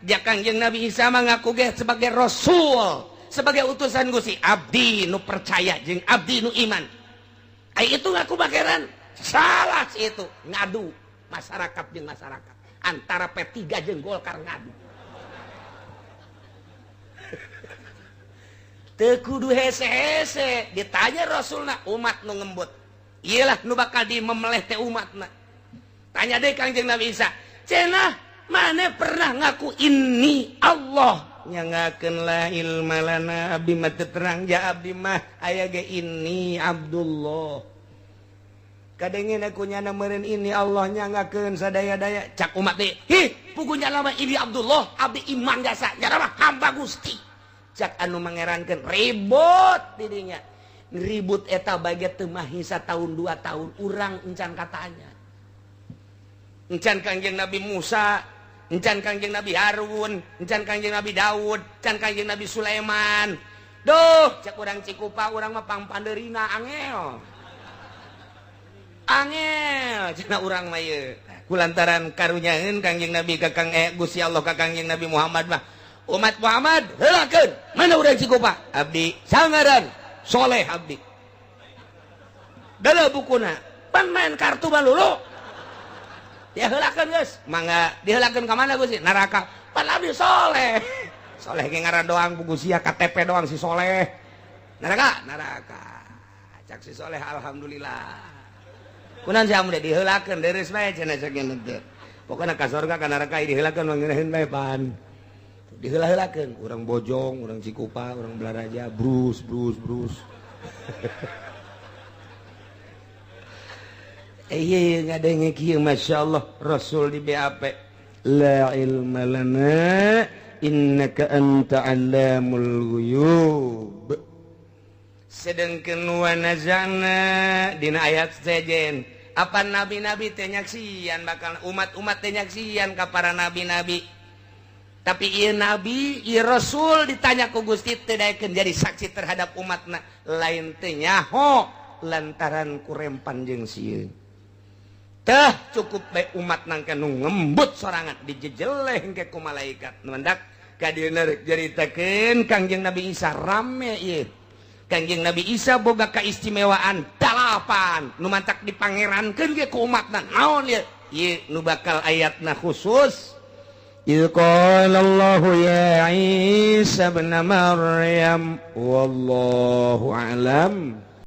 ja Kangjeng Nabi Isa mah ngaku ge sebagai rasul sebagai utusan Gusti abdi nu percaya jeung abdi nu iman ai itu ngaku pangeran salah itu ngadu masyarakat jeung masyarakat antara P3 jeung Golkar ngadu teu kudu hese-hese ditanya rasulna umat nu ngembut iyalah nu bakal dimemeleh teh umatna tanya deui Kangjeng Nabi Isa cenah mane pernah ngaku inni Allah nyangakeun la ilma lana abdi mah teu terang ja abdi mah aya ge inni Abdullah kadengen aku nyana meureun ini Allah nyangakeun sadaya-daya cak umat teh pugunya lama ini Abdullah abdi iman jasa nya mah hamba Gusti cak anu mangerankeun ribut di dinya ribut eta bage teu mahisa tahun 2 tahun urang encan katanya encan Kangjeng Nabi Musa encan Kangjeng Nabi Harun encan Kangjeng Nabi Daud encan Kangjeng Nabi Sulaiman duh cak urang Cikupa urang mah pangpandeurina angel cenah urang mah ieu kulantaran karunyaeun Kangjeng Nabi ka Gusti Allah ka Kangjeng Nabi Muhammad mah umat Muhammad heulakeun mana urang Cikupa abdi sangaran soleh abdi dalam bukuna pan main kartu balulu ya heulakeun geus mangga diheulakeun ka mana Gusti neraka pan abdi soleh soleh ge ngaran doang buku sia KTP doang si soleh neraka cak si soleh alhamdulillah kunaon sia mun diheulakeun deres bae cenah sakieu teh pokona ka sorga ka neraka diheulakeun mangeureun bae pan diheula-heulakeun urang Bojong urang Cikupa urang Blaraja brus iya ngadenge kieu masyaallah rasul di BAP la ilma lana innaka anta allamul ghuyub sedengkeun wa nazana dina ayat sejen apa nabi-nabi teh nyaksian bakal umat-umat teh nyaksian ka para nabi-nabi tapi ieu nabi ieu rasul ditanya ku Gusti teu daekeun jadi saksi terhadap umatna lain teh nyaho lantaran kurempan jeung sieun cukup baik umat nangka nu ngembut sorangan dijejeleh ke ku malaikat mendak kadieuna rek jaritakeun Kangjeng Nabi Isa rame ieu Kangjeng Nabi Isa boga kaistimewaan 8 nu mantak dipangerankeun ge ku umatna naon ieu nu bakal ayatna khusus إذ قال الله يا عيسى ابن مريم والله أعلم